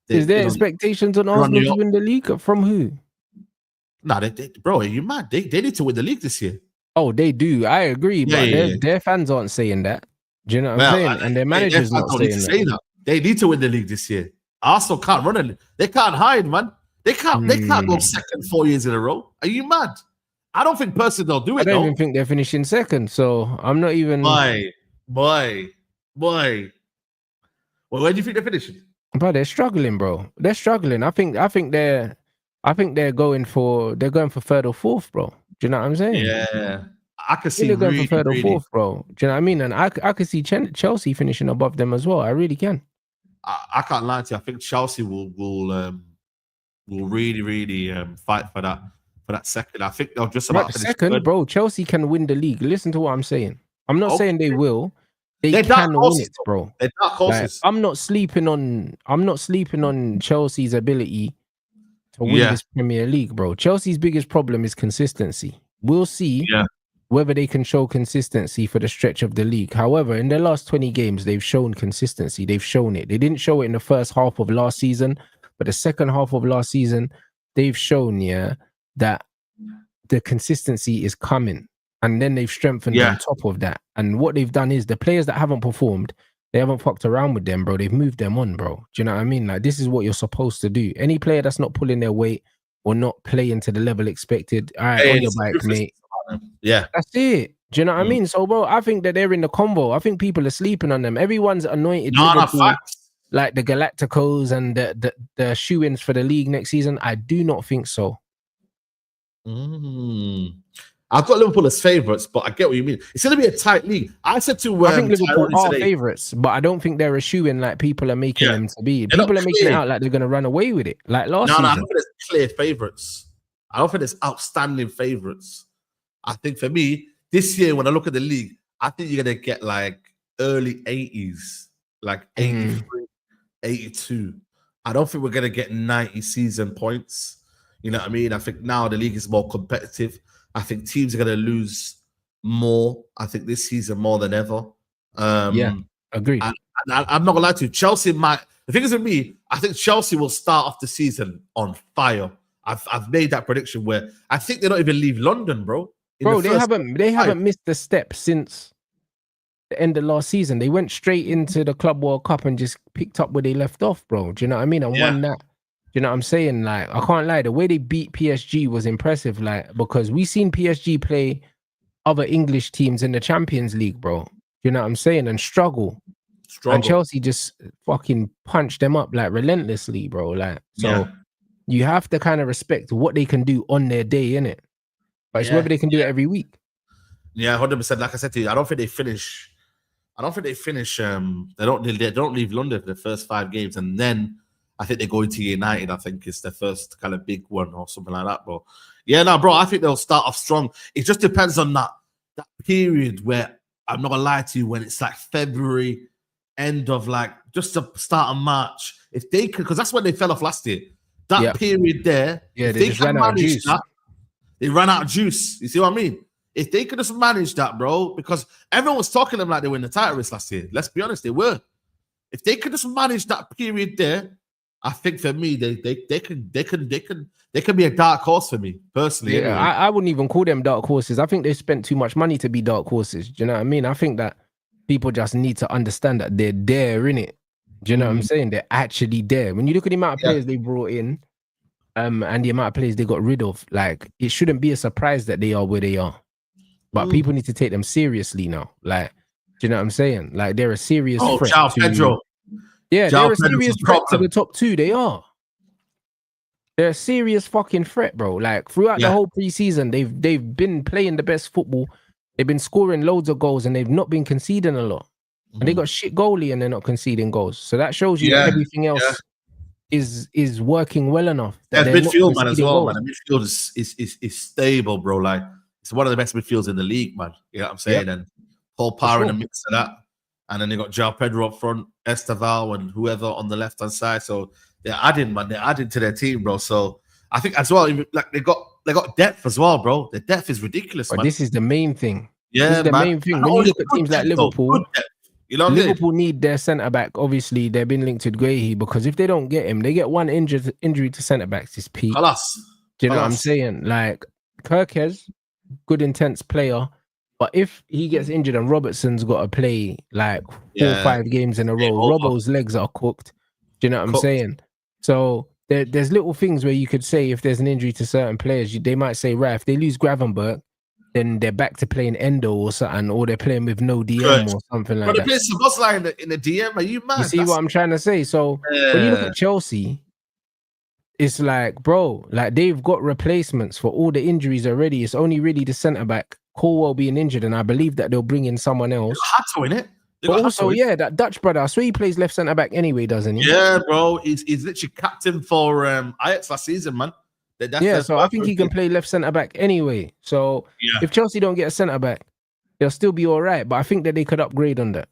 is there expectations on Arsenal to win the league? From who? Nah, bro, are you mad? They need to win the league this year. Oh, they do. I agree, but their fans aren't saying that. Do you know what I'm saying? And their manager's not saying that. They need to win the league this year. Arsenal can't run it. They can't hide, man. They can't go second 4 years in a row. Are you mad? I don't think personally they'll do it. I don't even think they're finishing second, so I'm not even. Boy. Well, where do you think they're finishing? But they're struggling, bro. They're struggling. I think they're going for third or fourth, bro. Do you know what I'm saying? Yeah, I can see they're going for third or fourth, bro. Do you know what I mean? And I could see Chelsea finishing above them as well. I really can. I can't lie to you. I think Chelsea will really fight for that second. I think they'll just about second, bro. Chelsea can win the league. Listen to what I'm saying. I'm not saying they will. They can win it, bro. They're dark horses. I'm not sleeping on Chelsea's ability to win this Premier League, bro. Chelsea's biggest problem is consistency. We'll see whether they can show consistency for the stretch of the league. However, in their last 20 games, they've shown consistency. They've shown it. They didn't show it in the first half of last season, but the second half of last season, they've shown, that the consistency is coming. And then they've strengthened on top of that. And what they've done is the players that haven't performed, they haven't fucked around with them, bro. They've moved them on, bro. Do you know what I mean? Like, this is what you're supposed to do. Any player that's not pulling their weight or not playing to the level expected, all right, on your bike, mate. Yeah. That's it. Do you know what I mean? So, bro, I think that they're in the convo. I think people are sleeping on them. Everyone's anointed Liverpool, like the Galacticos and the shoe-ins for the league next season. I do not think so. I've got Liverpool as favourites, but I get what you mean. It's going to be a tight league. I said to I think Liverpool are favourites, but I don't think they're a shoe-in like people are making them to be. People are making it out like they're going to run away with it, like last season. No, I don't think there's clear favourites. I don't think there's outstanding favourites. I think for me, this year, when I look at the league, I think you're going to get like early 80s, like 83, 82. I don't think we're going to get 90 season points. You know what I mean? I think now the league is more competitive. I think teams are going to lose more. I think this season more than ever. Agreed. And I'm not going to lie to you. Chelsea might. The thing is with me, I think Chelsea will start off the season on fire. I've made that prediction where I think they don't even leave London, bro. Bro, they haven't missed a step since the end of last season. They went straight into the Club World Cup and just picked up where they left off, bro. Do you know what I mean? And won that. Do you know what I'm saying? Like, I can't lie. The way they beat PSG was impressive. Like, because we seen PSG play other English teams in the Champions League, bro. Do you know what I'm saying? And struggle. And Chelsea just fucking punched them up like relentlessly, bro. Like, so you have to kind of respect what they can do on their day, innit? But it's whether they can do it every week. Yeah, 100%. Like I said to you, I don't think they finish. They don't leave London for the first 5 games, and then I think they go into United. I think it's their first kind of big one or something like that, bro. Yeah, no, bro. I think they'll start off strong. It just depends on that period where, I'm not gonna lie to you, when it's like February, end of like just the start of March. If they could, because that's when they fell off last year. That period there, they just ran out of juice. They ran out of juice. You see what I mean? If they could just manage that, bro, because everyone was talking to them like they were in the title race last year. Let's be honest, they were. If they could just manage that period there, I think for me, they could be a dark horse for me personally. Yeah, anyway. I wouldn't even call them dark horses. I think they spent too much money to be dark horses. Do you know what I mean? I think that people just need to understand that they're there, innit? Do you know what I'm saying? They're actually there. When you look at the amount of players they brought in, and the amount of players they got rid of, like, it shouldn't be a surprise that they are where they are. But people need to take them seriously now. Like, do you know what I'm saying? Like, they're a serious threat. Pedro. Yeah, they're a serious threat to the top 2. They are. They're a serious fucking threat, bro. Like, throughout the whole preseason, they've been playing the best football. They've been scoring loads of goals, and they've not been conceding a lot. And they got shit goalie, and they're not conceding goals. So that shows you that everything else is working well enough. That midfield, man, as well, man. The midfield is stable, bro. Like, it's one of the best midfields in the league, man. You know what I'm saying? And Paul Parra in the mix of that. And then they got João Pedro up front, Esteval, and whoever on the left-hand side. So they're adding, man. They're adding to their team, bro. So I think as well, like they got depth as well, bro. The depth is ridiculous, man. This is the main thing. Yeah, this is the main thing. When you look at teams like Liverpool, you know, Liverpool need their centre back. Obviously, they've been linked with Guehi, because if they don't get him, they get one injury to centre backs. It's peak. Do you know what I'm saying? Like, Kirkes, good intense player, but if he gets injured and Robertson's got to play like 4 or 5 games in a row, Robbo's legs are cooked. Do you know what I'm saying? So there's little things where you could say, if there's an injury to certain players, they might say, right, if they lose Gravenberch, then they're back to playing Endo or something, or they're playing with no DM or something like that. But they play Szoboszlai in the DM. Are you mad? You see what I'm trying to say? So when you look at Chelsea, it's like, bro, like, they've got replacements for all the injuries already. It's only really the centre back, Colwell, being injured, and I believe that they'll bring in someone else. Hato in it. But also, that Dutch brother, I swear he plays left centre back anyway, doesn't he? Yeah, bro. He's literally captain for Ajax last season, man. So I think he can play left centre back anyway. So if Chelsea don't get a centre back, they'll still be all right. But I think that they could upgrade on that.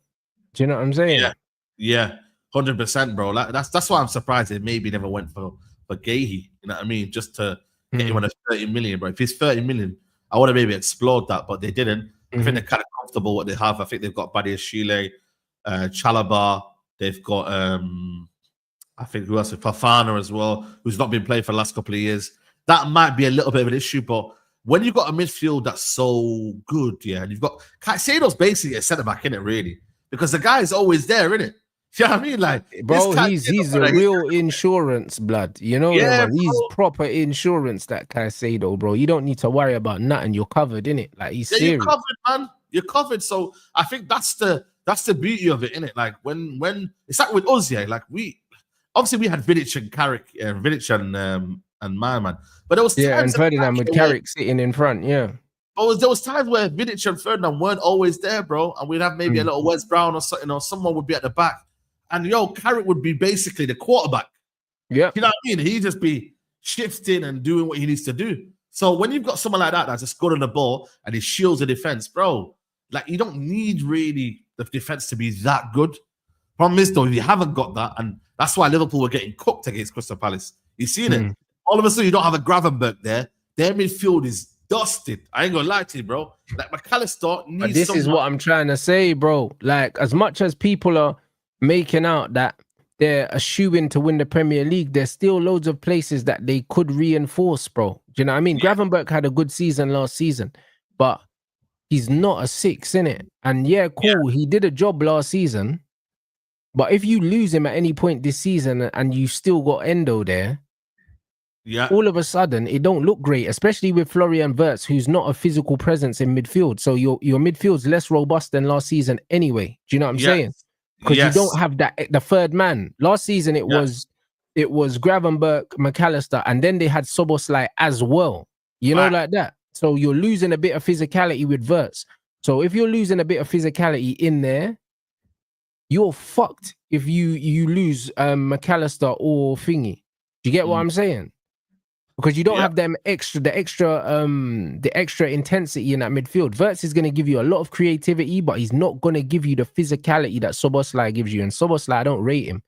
Do you know what I'm saying? Yeah, 100%, bro. Like, that's why I'm surprised they maybe never went for Guehi. You know what I mean? Just to get him on a 30 million, bro. If he's 30 million, I would have maybe explored that, but they didn't. I think they're kind of comfortable what they have. I think they've got Badiashile, Chalobah. They've got I think who else? Fafana as well, who's not been playing for the last couple of years. That might be a little bit of an issue, but when you've got a midfield that's so good, and you've got Caicedo's basically a centre back, innit, really? Because the guy is always there, innit? You know what I mean? Like, bro, he's a real insurance blood. You know, he's proper insurance, that Caicedo, bro. You don't need to worry about nothing. You're covered, innit? Like, he's serious. You're covered, man. You're covered. So I think that's the beauty of it, innit? Like, when it's like with us, like we had Vidic and Carrick, Vidic and man. But there was times and Ferdinand with Carrick sitting in front, But there was times where Vidic and Ferdinand weren't always there, bro, and we'd have maybe a little Wes Brown or something, or someone would be at the back. And Carrick would be basically the quarterback. Yeah. You know what I mean? He'd just be shifting and doing what he needs to do. So when you've got someone like that that's just good on the ball and he shields the defense, bro, like, you don't need really the defense to be that good. Problem is, though, if you haven't got that, and that's why Liverpool were getting cooked against Crystal Palace. You've seen it. All of a sudden, you don't have a Gravenberch there. Their midfield is dusted. I ain't gonna lie to you, bro. Like, McAllister needs. But this is what I'm trying to say, bro. Like, as much as people are making out that they're a shoe-in to win the Premier League, there's still loads of places that they could reinforce, bro. Do you know what I mean? Gravenberch had a good season last season, but he's not a 6, innit? And yeah, cool. He did a job last season. But if you lose him at any point this season and you still got Endo there, all of a sudden it don't look great, especially with Florian Wirtz, who's not a physical presence in midfield. So your midfield's less robust than last season anyway. Do you know what I'm saying? Because you don't have the third man. Last season it was Gravenberch, McAllister, and then they had Szoboszlai as well. You know, like that. So you're losing a bit of physicality with Wirtz. So if you're losing a bit of physicality in there, you're fucked if you lose McAllister or Thingy. Do you get what I'm saying? Because you don't have the extra intensity in that midfield. Wirtz is going to give you a lot of creativity, but he's not going to give you the physicality that Szoboszlai gives you. And Szoboszlai, I don't rate him,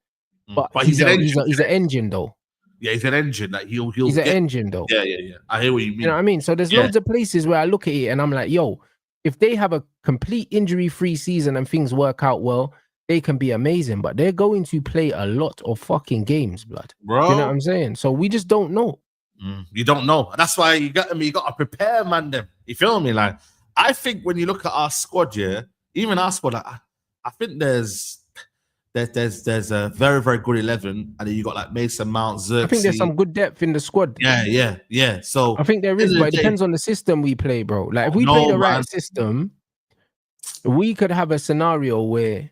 but he's an engine though. Yeah, he's an engine. Like he's an engine though. Yeah. I hear what you mean. You know what I mean? So there's loads of places where I look at it and I'm like, yo, if they have a complete injury-free season and things work out well, they can be amazing. But they're going to play a lot of fucking games, blood. Bro. You know what I'm saying? So we just don't know. You don't know. That's why you got to prepare, man. Them. You feel me? Like, I think when you look at our squad, even our squad, like, I think there's a very, very good 11, and then you got like Mason Mount, Xerxes. I think there's some good depth in the squad. Yeah. So I think there is, but it depends on the system we play, bro. Like if we play the right system, we could have a scenario where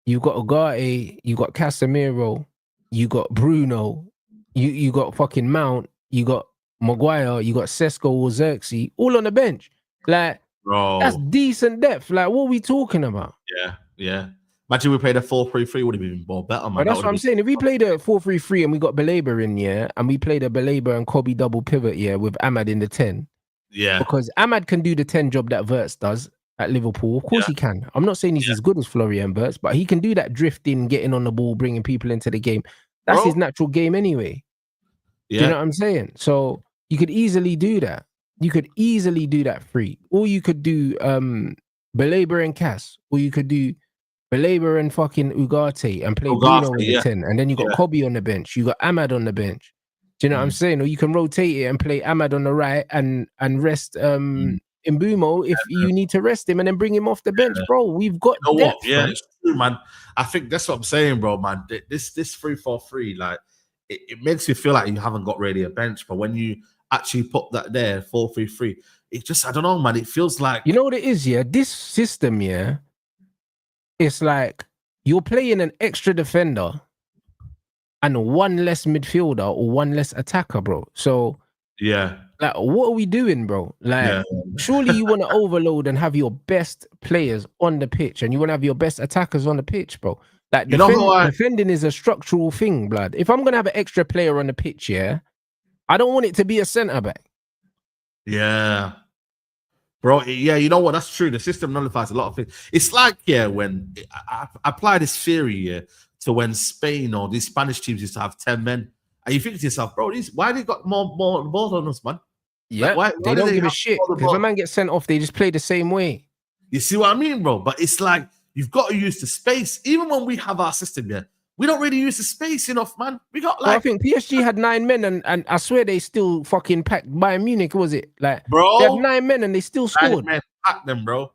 you got Ugarte, you got Casemiro, you got Bruno, you got fucking Mount, you got Maguire, you got Sesko or Xerxes, all on the bench. Like, bro, that's decent depth. Like, what are we talking about? Yeah. Imagine we played a 4-3-3, would have been more better, man. But that's what I'm saying. If we played a 4-3-3 and we got Baleba in, and we played a Baleba and Kobe double pivot, with Ahmad in the 10. Yeah. Because Ahmad can do the 10 job that Wirtz does at Liverpool. Of course he can. I'm not saying he's as good as Florian Wirtz, but he can do that drifting, getting on the ball, bringing people into the game. That's his natural game anyway. Do you know what I'm saying? So you could easily do that. You could easily do that free. Or you could do Baleba and Cass. Or you could do Baleba and fucking Ugarte and play Bruno in the 10. And then you got Kobe on the bench. You got Ahmad on the bench. Do you know what I'm saying? Or you can rotate it and play Ahmad on the right and rest Mbumo if you need to rest him and then bring him off the bench, bro. We've got depth. Yeah, it's true, man. I think that's what I'm saying, bro, man. This 3-4-3, like, it makes you feel like you haven't got really a bench, but when you actually put that there, 4-3-3, it just, I don't know, man. It feels like, you know what it is, this system, it's like you're playing an extra defender and one less midfielder or one less attacker, bro. So like, what are we doing, bro? Like, surely you want to overload and have your best players on the pitch, and you want to have your best attackers on the pitch, bro. Like, defending is a structural thing, blood. If I'm gonna have an extra player on the pitch, I don't want it to be a centre back. Yeah, bro. Yeah, you know what? That's true. The system nullifies a lot of things. It's like, when I apply this theory to when Spain or these Spanish teams used to have 10 men. And you think to yourself, bro, why they got more balls on us, man? Yeah, like, why they don't give a shit. Because when man gets sent off, they just play the same way. You see what I mean, bro? But it's like, you've got to use the space. Even when we have our system, we don't really use the space enough, man. We got like... I think PSG had 9 men, and I swear they still fucking packed Bayern Munich, was it? Like, bro, they had 9 men and they still scored. 9 men, packed them, bro.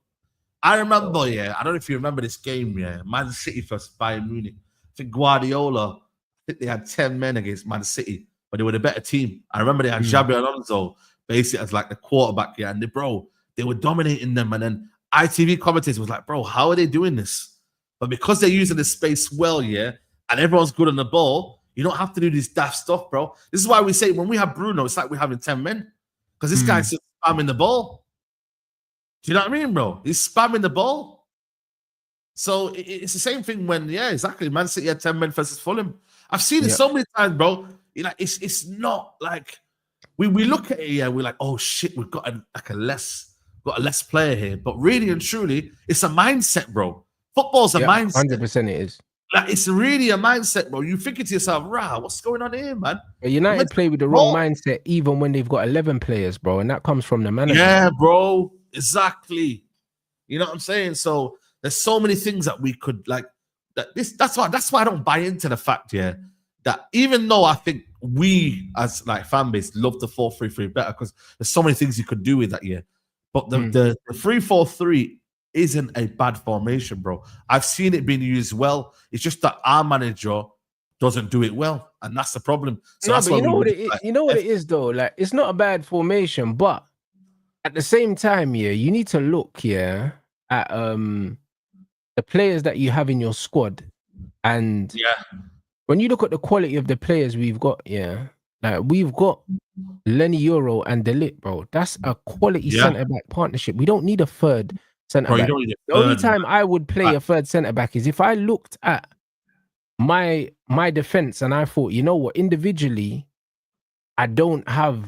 I remember, I don't know if you remember this game, Man City versus Bayern Munich. I think Guardiola, they had 10 men against Man City, but they were the better team. I remember they had Xabi Alonso basically as like the quarterback, and they were dominating them. And then ITV commentators was like, bro, how are they doing this? But because they're using the space well, and everyone's good on the ball, you don't have to do this daft stuff, bro. This is why we say when we have Bruno, it's like we're having 10 men, because this guy's just spamming the ball. Do you know what I mean, bro? He's spamming the ball. So it's the same thing when, exactly, Man City had 10 men versus Fulham. I've seen it so many times, bro. It's not like we look at it, we're like, oh shit, we've got a less player here. But really and truly, it's a mindset, bro. Football's a mindset. 100% it is. Like, it's really a mindset, bro. You thinking to yourself, what's going on here, man? But United play with the wrong mindset even when they've got 11 players, bro, and that comes from the manager. Yeah, bro. Exactly. You know what I'm saying? So there's so many things that we could like. That's why I don't buy into the fact, that even though I think we as like fan base love the 4-3-3 better because there's so many things you could do with that, But the 3-4-3 isn't a bad formation, bro. I've seen it being used well. It's just that our manager doesn't do it well, and that's the problem. So that's but why you know what it is though. Like, it's not a bad formation, but at the same time, yeah, you need to look, yeah, at the players that you have in your squad, and when you look at the quality of the players we've got, yeah, like we've got Lenny Euro and De Ligt, bro. That's a quality centre back partnership. We don't need a third centre back. The only time I would play a third centre back is if I looked at my defense and I thought, you know what, individually, I don't have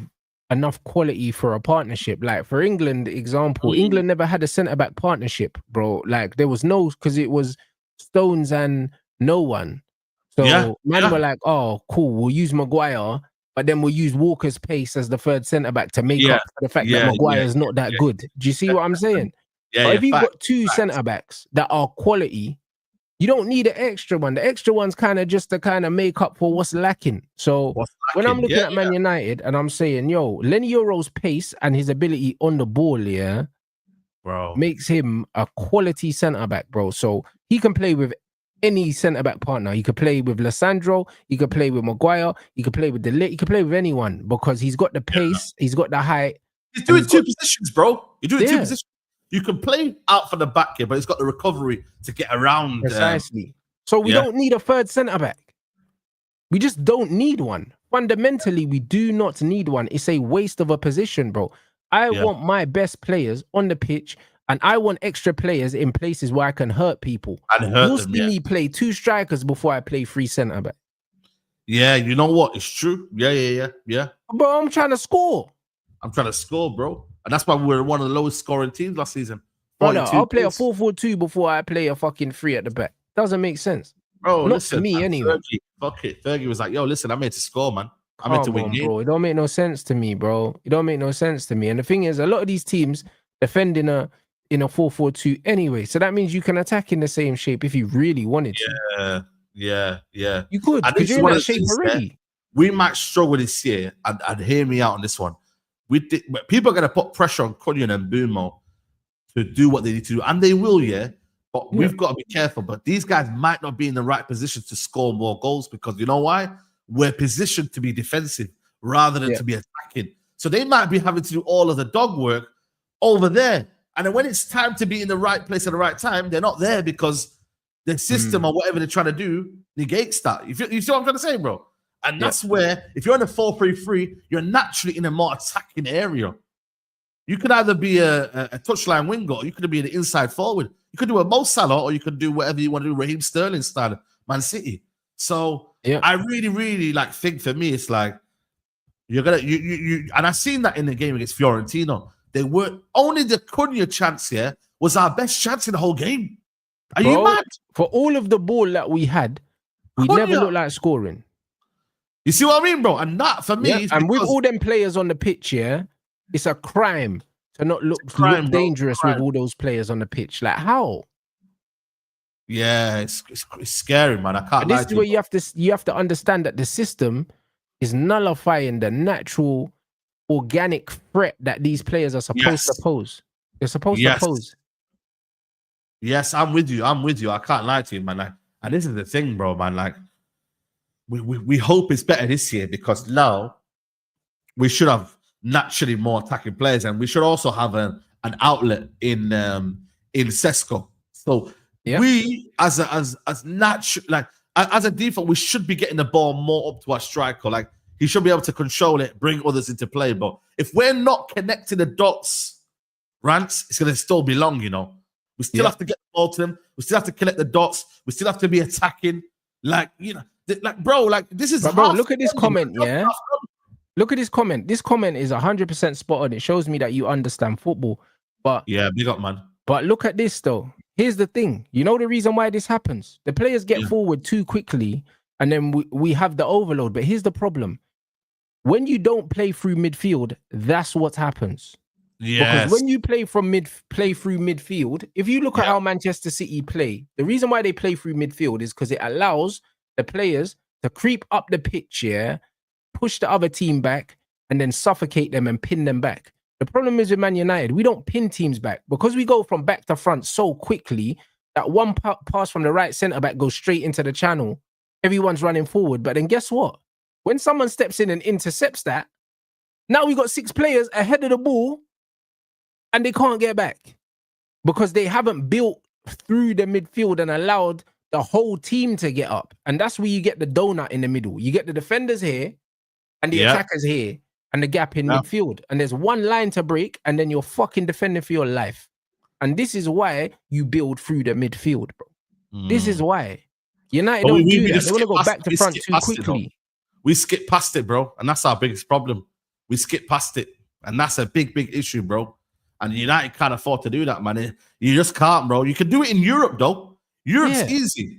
enough quality for a partnership. Like for England, example, England never had a centre back partnership, bro. Like there was no, because it was Stones and no one. So man were like, oh, cool, we'll use Maguire, but then we'll use Walker's pace as the third centre back to make up for the fact that Maguire's not that good. Do you see what I'm saying? But if you've got two centre backs that are quality, you don't need an extra one. The extra one's kind of just to kind of make up for what's lacking. So when I'm looking at Man United and I'm saying, yo, Lenny Euro's pace and his ability on the ball, bro, makes him a quality centre back, bro. So he can play with any centre back partner. He could play with Lissandro, he could play with Maguire, he could play with De Ligt, he could play with anyone because he's got the pace, he's got the height. He's doing two positions, bro. You're doing two positions. You can play out for the back here, but it's got the recovery to get around. Precisely. So we don't need a third centre back. We just don't need one. Fundamentally, we do not need one. It's a waste of a position, bro. I want my best players on the pitch, and I want extra players in places where I can hurt people. You'll see me play two strikers before I play three centre back. Yeah, you know what? It's true. Yeah. Bro, I'm trying to score. I'm trying to score, bro. And that's why we were one of the lowest scoring teams last season. Brother, I'll play a 4-4-2 before I play a fucking 3 at the back. Doesn't make sense. Bro, not listen, to me anyway. Fuck it. Fergie was like, yo, listen, I'm here to score, man. I'm here to win games. Bro. It don't make no sense to me, bro. It don't make no sense to me. And the thing is, a lot of these teams defend in a 4-4-2 anyway. So that means you can attack in the same shape if you really wanted to. Yeah. You could, because you're in that shape already. We might struggle this year, and hear me out on this one. People are going to put pressure on Cunyon and Bumo to do what they need to do, and they will, but we've got to be careful. But these guys might not be in the right position to score more goals because you know why? We're positioned to be defensive rather than to be attacking. So they might be having to do all of the dog work over there. And then when it's time to be in the right place at the right time, they're not there because the system or whatever they're trying to do negates that. You see what I'm trying to say, bro? And that's where, if you're in a 4-3-3, you're naturally in a more attacking area. You could either be a touchline winger, or you could be an inside forward. You could do a Mo Salah, or you could do whatever you want to do, Raheem Sterling style, Man City. So I really, really think for me, it's like you're gonna and I've seen that in the game against Fiorentina. They were only the Cunha chance here was our best chance in the whole game. Are you mad? For all of the ball that we had, we never looked like scoring. You see what I mean, bro? And that for me, and with all them players on the pitch, it's a crime to not look dangerous with all those players on the pitch. Like how? Yeah, it's scary, man. I can't. This is where you have to understand that the system is nullifying the natural, organic threat that these players are supposed to pose. They're supposed to pose. Yes, I'm with you. I can't lie to you, man. And this is the thing, bro, man. We hope it's better this year because now we should have naturally more attacking players, and we should also have an outlet in Sesko. So we as a default, we should be getting the ball more up to our striker. He should be able to control it, bring others into play. But if we're not connecting the dots, Rants, it's gonna still be long, We still have to get the ball to them. We still have to connect the dots. We still have to be attacking. This is. Bro, look at this comment, Look at this comment. This comment is 100% spot on. It shows me that you understand football. But big up, man. But look at this though. Here's the thing. You know the reason why this happens? The players get forward too quickly, and then we have the overload. But here's the problem: when you don't play through midfield, that's what happens. Because when you play through midfield, if you look at how Manchester City play, the reason why they play through midfield is because it allows the players to creep up the pitch, push the other team back, and then suffocate them and pin them back. The problem is with Man United, we don't pin teams back because we go from back to front so quickly that one pass from the right centre back goes straight into the channel. Everyone's running forward. But then guess what? When someone steps in and intercepts that, now we got 6 players ahead of the ball and they can't get back because they haven't built through the midfield and allowed the whole team to get up. And that's where you get the donut in the middle. You get the defenders here and the attackers here and the gap in midfield. And there's one line to break and then you're fucking defending for your life. And this is why you build through the midfield, bro. This is why. United don't do that. They want to go back to front too quickly. We skip past it, bro. And that's our biggest problem. We skip past it. And that's a big, big issue, bro. And United can't afford to do that, man. You just can't, bro. You can do it in Europe, though. Europe's easy.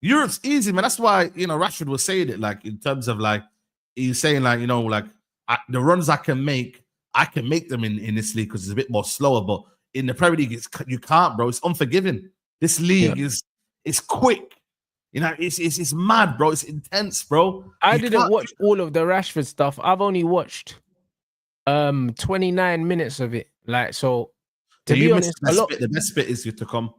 Europe's easy, man. That's why, Rashford was saying it, like, in terms of, like, he's saying, like, like, the runs I can make them in this league because it's a bit more slower. But in the Premier League, you can't, bro. It's unforgiving. This league is quick. It's mad, bro. It's intense, bro. I didn't watch all of the Rashford stuff. I've only watched 29 minutes of it. Like, so to be honest, the best bit is to come.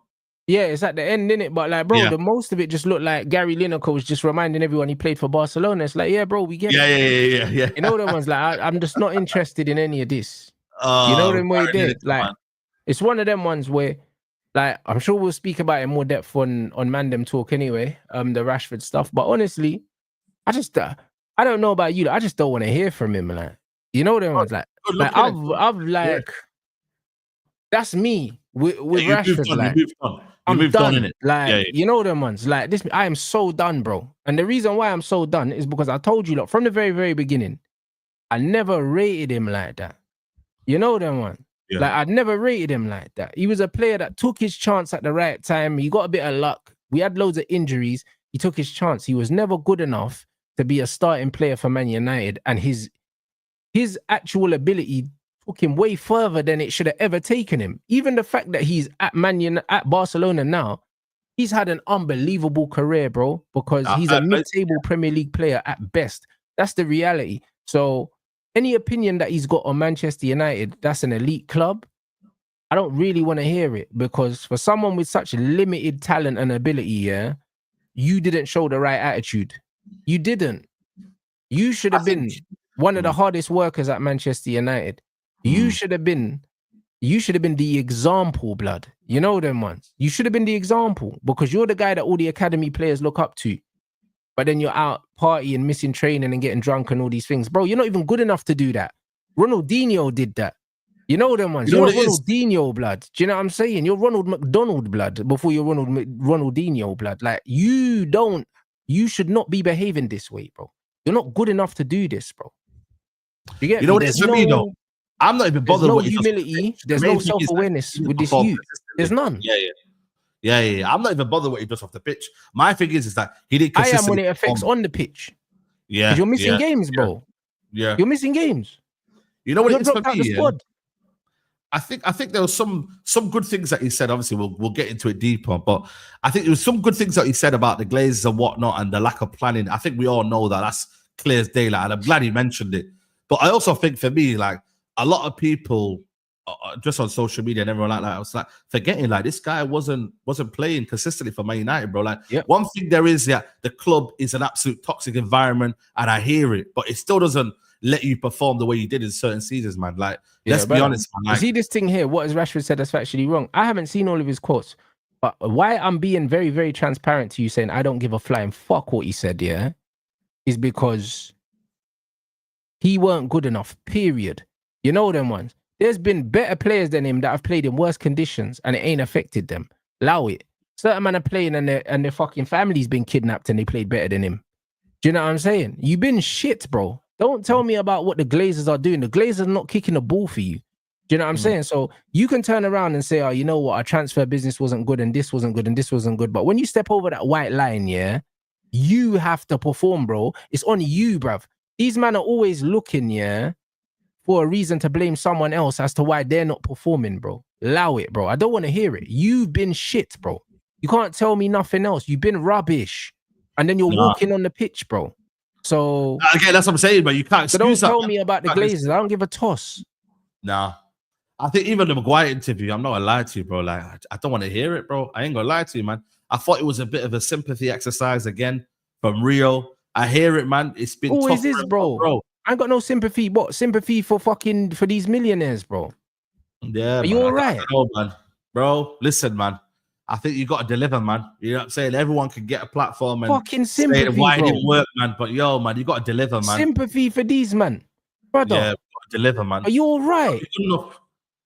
Yeah, it's at the end, innit? But like, bro, the most of it just looked like Gary Lineker was just reminding everyone he played for Barcelona. It's like, yeah, bro, we get it. Yeah. You know them ones, like, I'm just not interested in any of this. You know them way there. Like, man. It's one of them ones where, like, I'm sure we'll speak about it in more depth on Mandem Talk anyway, the Rashford stuff. But honestly, I just, I don't know about you. I just don't want to hear from him, like, you know them ones, like I've like, that's me with Rashford. Like, I'm done. In it. Like, you know them ones. Like this, I am so done, bro. And the reason why I'm so done is because I told you, look, from the very, very beginning, I never rated him like that. You know them one. Yeah. Like, I'd never rated him like that. He was a player that took his chance at the right time. He got a bit of luck. We had loads of injuries. He took his chance. He was never good enough to be a starting player for Man United. And his actual ability took him way further than it should have ever taken him. Even the fact that he's at Barcelona now, he's had an unbelievable career, bro, because he's a mid-table Premier League player at best. That's the reality. So any opinion that he's got on Manchester United, that's an elite club, I don't really want to hear it, because for someone with such limited talent and ability, you didn't show the right attitude. You didn't. You should have been one of the hardest workers at Manchester United. You should have been the example, blood. You know them ones. You should have been the example, because you're the guy that all the academy players look up to. But then you're out partying, missing training and getting drunk and all these things. Bro, you're not even good enough to do that. Ronaldinho did that. You know them ones. You're Ronaldinho, blood. Do you know what I'm saying? You're Ronald McDonald, blood, before you're Ronaldinho, blood. Like, you should not be behaving this way, bro. You're not good enough to do this, bro. You know what it is for me, though? I'm not even bothered. There's no humility. There's no self-awareness with this youth. There's none. Yeah. I'm not even bothered what he does off the pitch. My thing is that he did consistently. I am when it affects on the pitch. Yeah. You're missing games, bro. Yeah. You're missing games. You know what it is for me? I think there was some good things that he said. Obviously, we'll get into it deeper, but I think there was some good things that he said about the Glazers and whatnot and the lack of planning. I think we all know that. That's clear as daylight, and I'm glad he mentioned it. But I also think for me, like, a lot of people just on social media and everyone like that, I was like forgetting, like, this guy wasn't playing consistently for Man United, bro. Like, one thing there is, the club is an absolute toxic environment, and I hear it, but it still doesn't let you perform the way you did in certain seasons, man. Like, let's be honest, man. Like, see this thing here, what has Rashford said that's actually wrong? I haven't seen all of his quotes, but why I'm being very, very transparent to you, saying I don't give a flying fuck what he said, is because he weren't good enough, period. You know them ones. There's been better players than him that have played in worse conditions and it ain't affected them. Allow it. Certain men are playing and their fucking family's been kidnapped and they played better than him. Do you know what I'm saying? You've been shit, bro. Don't tell me about what the Glazers are doing. The Glazers are not kicking a ball for you. Do you know what I'm saying? So you can turn around and say, oh, you know what? Our transfer business wasn't good and this wasn't good and this wasn't good. But when you step over that white line, you have to perform, bro. It's on you, bruv. These men are always looking, for a reason to blame someone else as to why they're not performing, bro. Allow it, bro. I don't want to hear it. You've been shit, bro. You can't tell me nothing else. You've been rubbish. And then you're walking on the pitch, bro. So again, that's what I'm saying, but you can't excuse don't tell me about the Glazers. I don't give a toss. Nah. I think even the Maguire interview, I'm not gonna lie to you, bro. Like, I don't want to hear it, bro. I ain't gonna lie to you, man. I thought it was a bit of a sympathy exercise again from Rio. I hear it, man. It's been tough, Always is, bro. I ain't got no sympathy. What sympathy for these millionaires, bro? Yeah, are you all right? I don't know, man. Bro, listen, man. I think you got to deliver, man. You know what I'm saying? Everyone can get a platform and fucking sympathy, say why bro. it didn't work, man. But yo, man, you got to deliver, man. Sympathy for these, man. Brother. Yeah, deliver, man. Are you all right?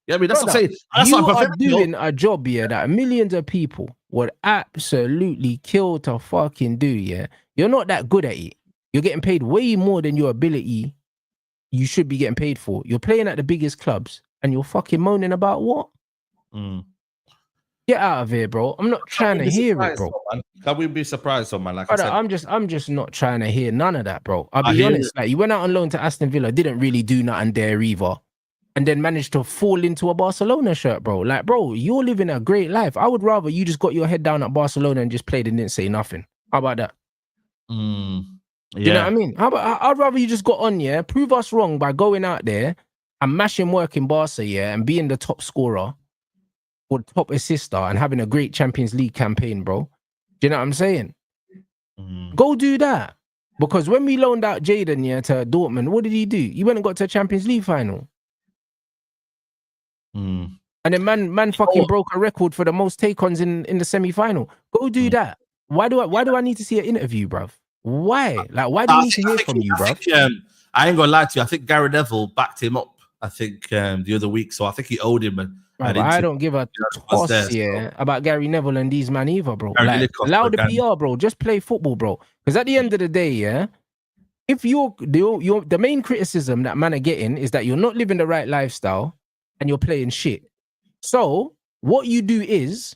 Yeah, I mean, that's Brother, what I'm saying. That's you what are doing a job here that millions of people would absolutely kill to fucking do, yeah? You're not that good at it. You're getting paid way more than your ability you should be getting paid for. You're playing at the biggest clubs and you're fucking moaning about what? Get out of here, bro. I'm not trying to hear it, bro. Can we be surprised, man? Like brother, I said, I'm just not trying to hear none of that, bro. I'll be honest. Like, you went out on loan to Aston Villa, didn't really do nothing there either, and then managed to fall into a Barcelona shirt, bro. Like, bro, you're living a great life. I would rather you just got your head down at Barcelona and just played and didn't say nothing. How about that? Yeah. You know what I mean? I'd rather you just got on, yeah, prove us wrong by going out there and mashing work in Barca, yeah, and being the top scorer or top assister and having a great Champions League campaign, bro. Do you know what I'm saying? Go do that. Because when we loaned out Jaden, yeah, to Dortmund, what did he do? He went and got to a Champions League final. And then man fucking broke a record for the most take-ons in the semi-final. Go do that. Why do I need to see an interview, bruv? Why? Like, why do we need to hear from you, bruv? I ain't gonna lie to you. I think Gary Neville backed him up, I think, the other week. So I think he owed him I don't give a toss about Gary Neville and these man either, bro. Like, allow the PR, bro. Just play football, bro. Because at the end of the day, yeah, if the main criticism that man are getting is that you're not living the right lifestyle and you're playing shit. So what you do is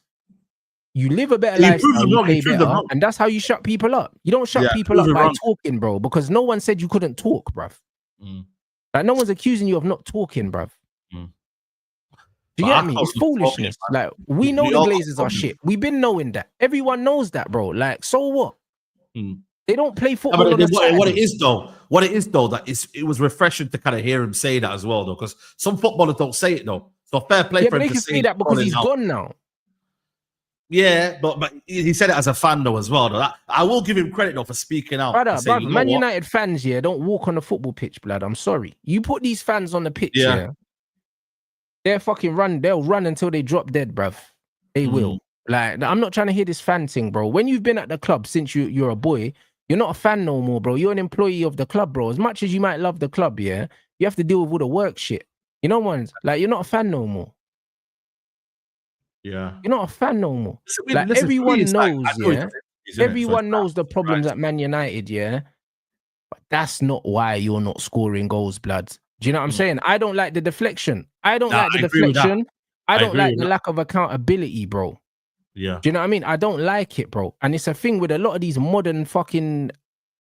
you live a better lifestyle, you play better, and that's how you shut people up. You don't shut people up by talking, bro, because no one said you couldn't talk, bruv. Like, no one's accusing you of not talking, bruv. Do you get me? It's foolishness. Like, we know the Glazers are shit. We've been knowing that. Everyone knows that, bro. Like, so what? They don't play football. What it is though, that it was refreshing to kind of hear him say that as well, though, because some footballers don't say it though. So fair play for him to say that because he's gone now. Yeah, but he said it as a fan though as well. Though. I will give him credit though for speaking out. Brother, Man United fans, yeah, don't walk on the football pitch, blood. I'm sorry. You put these fans on the pitch, yeah, they'll run until they drop dead, bruv. They will. Like, I'm not trying to hear this fan thing, bro. When you've been at the club since you're a boy, you're not a fan no more, bro. You're an employee of the club, bro. As much as you might love the club, yeah, you have to deal with all the work shit. You know, like, you're not a fan no more. Yeah. You're not a fan no more. Like, everyone knows, yeah. Everyone knows the problems at Man United, yeah. But that's not why you're not scoring goals, blood. Do you know what I'm saying? I don't like the deflection. I don't like the deflection. I don't like the lack of accountability, bro. Yeah. Do you know what I mean? I don't like it, bro. And it's a thing with a lot of these modern fucking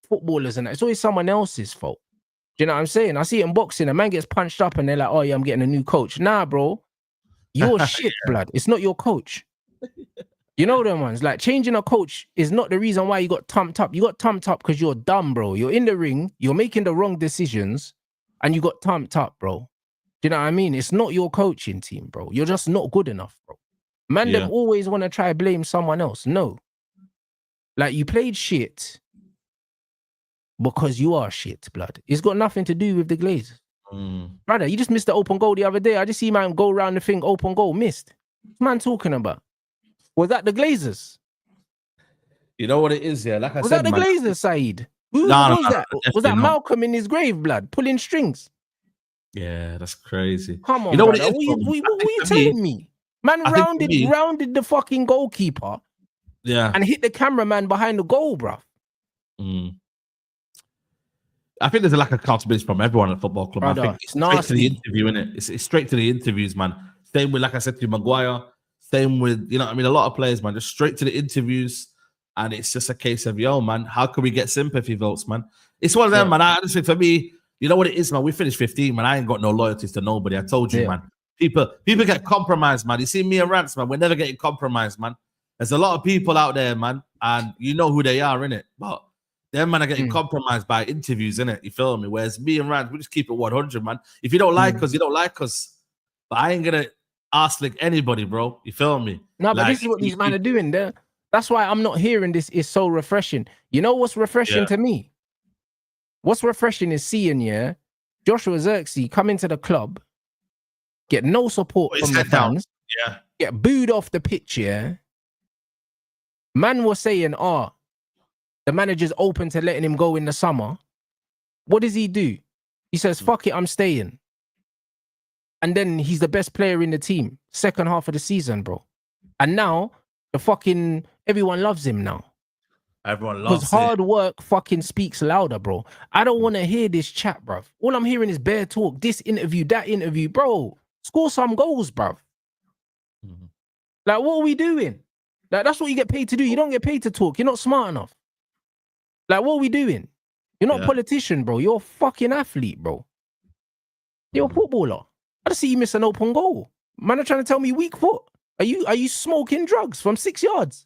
footballers, and it's always someone else's fault. Do you know what I'm saying? I see it in boxing. A man gets punched up and they're like, oh yeah, I'm getting a new coach. Nah, bro. You're shit, blood. It's not your coach. You know them ones? Like, changing a coach is not the reason why you got tumped up. You got tumped up because you're dumb, bro. You're in the ring, you're making the wrong decisions, and you got tumped up, bro. Do you know what I mean? It's not your coaching team, bro. You're just not good enough, bro. Man, them always want to try blame someone else. No. Like, you played shit because you are shit, blood. It's got nothing to do with the Glazers. Brother, you just missed the open goal the other day. I just see man go around the thing, open goal, missed. What's man talking about? Was that the Glazers? You know what it is, yeah? Like I was said, that the Glazers, Saeed? Who was that? Was that Malcolm in his grave, blood, pulling strings? Yeah, that's crazy. Come on, you know brother. What are you telling me? Man rounded the fucking goalkeeper. Yeah. And hit the cameraman behind the goal, bruv. I think there's a lack of accountability from everyone at the football club. Brother, I think it's straight to the interview, innit? It's straight to the interviews, man. Same with, like I said to you, Maguire. Same with, you know what I mean? A lot of players, man, just straight to the interviews. And it's just a case of, yo, man, how can we get sympathy votes, man? It's one of them, man. I just think for me, you know what it is, man? We finished 15, man. I ain't got no loyalties to nobody. I told you, man. People get compromised, man. You see me and Rants, man. We're never getting compromised, man. There's a lot of people out there, man. And you know who they are, innit? But Them man are getting compromised by interviews, innit? You feel me? Whereas me and Rand, we just keep it 100, man. If you don't like us, you don't like us. But I ain't gonna ask like anybody, bro. You feel me? No, but this is what these men are doing. That's why I'm not hearing this. Is so refreshing. You know what's refreshing to me? What's refreshing is seeing Joshua Zirkzee come into the club, get no support from the fans, get booed off the pitch. Man was saying, the manager's open to letting him go in the summer. What does he do? He says, fuck it, I'm staying. And then he's the best player in the team, second half of the season, bro. And now, everyone loves him now. Everyone loves him. Because hard work fucking speaks louder, bro. I don't want to hear this chat, bro. All I'm hearing is bare talk, this interview, that interview. Bro, score some goals, bro. Like, what are we doing? Like, that's what you get paid to do. You don't get paid to talk. You're not smart enough. Like, what are we doing? You're not a politician, bro. You're a fucking athlete, bro. You're a footballer. I just see you miss an open goal. Man are trying to tell me weak foot. Are you smoking drugs from 6 yards?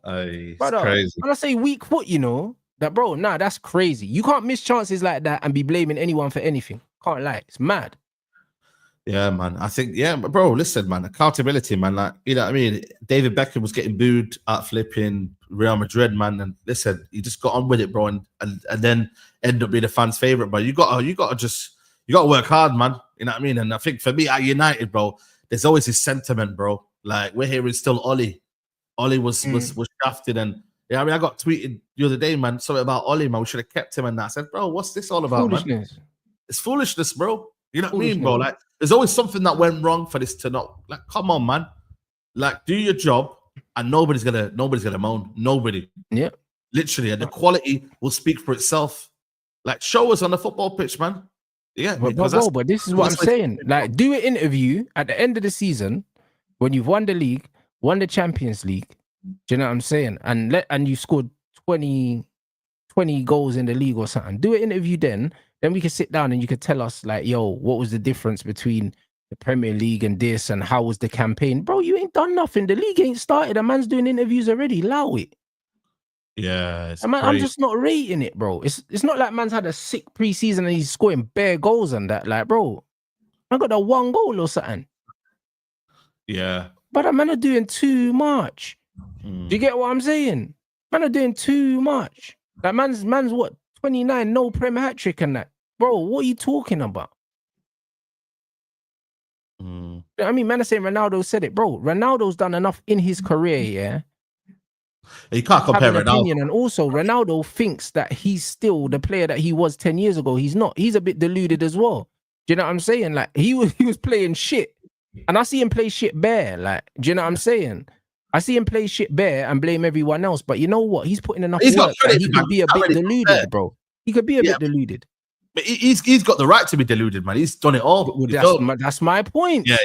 It's crazy. When I say weak foot, that's crazy. You can't miss chances like that and be blaming anyone for anything. Can't lie. It's mad. Yeah, man. I think, but bro, listen, man, accountability, man. Like, you know what I mean? David Beckham was getting booed at flipping Real Madrid, man. And listen, he just got on with it, bro, and then end up being a fan's favorite. But you gotta work hard, man. You know what I mean? And I think for me at United, bro, there's always this sentiment, bro. Like, we're hearing still Ollie. Ollie was shafted, and I got tweeted the other day, man, something about Ollie, man. We should have kept him, and that. I said, bro, what's this all about, man? It's foolishness, bro. You know what I mean, bro? Like, there's always something that went wrong for this to not. Like, come on, man. Like, do your job, and nobody's gonna moan. Nobody. Yeah. Literally, and the quality will speak for itself. Like, show us on the football pitch, man. Yeah, but this is what I'm saying. Like, do an interview at the end of the season when you've won the league, won the Champions League. Do you know what I'm saying? And you scored 20 goals in the league or something. Do an interview then we can sit down and you could tell us, like, yo, what was the difference between the Premier League and this, and how was the campaign? Bro, you ain't done nothing. The league ain't started. A man's doing interviews already. Allow it. Yeah, I'm just not rating it, bro. It's not like man's had a sick preseason and he's scoring bare goals and that. Like, bro, I got a 1 goal or something. Yeah. But a man are doing too much. Do you get what I'm saying? Man are doing too much. Like, man's what? 29, no Prem hat trick and that. Bro, what are you talking about? I mean, man are saying Ronaldo said it. Bro, Ronaldo's done enough in his career, yeah? You can't compare Ronaldo. And also, Ronaldo thinks that he's still the player that he was 10 years ago. He's not. He's a bit deluded as well. Do you know what I'm saying? Like, he was playing shit. And I see him play shit bare. Like, do you know what I'm saying? I see him play shit bare and blame everyone else. But you know what? He's putting enough work that he could be a bit deluded, bro. He could be a bit deluded. But he's got the right to be deluded, man. He's done it all. Well, that's my point. Yeah.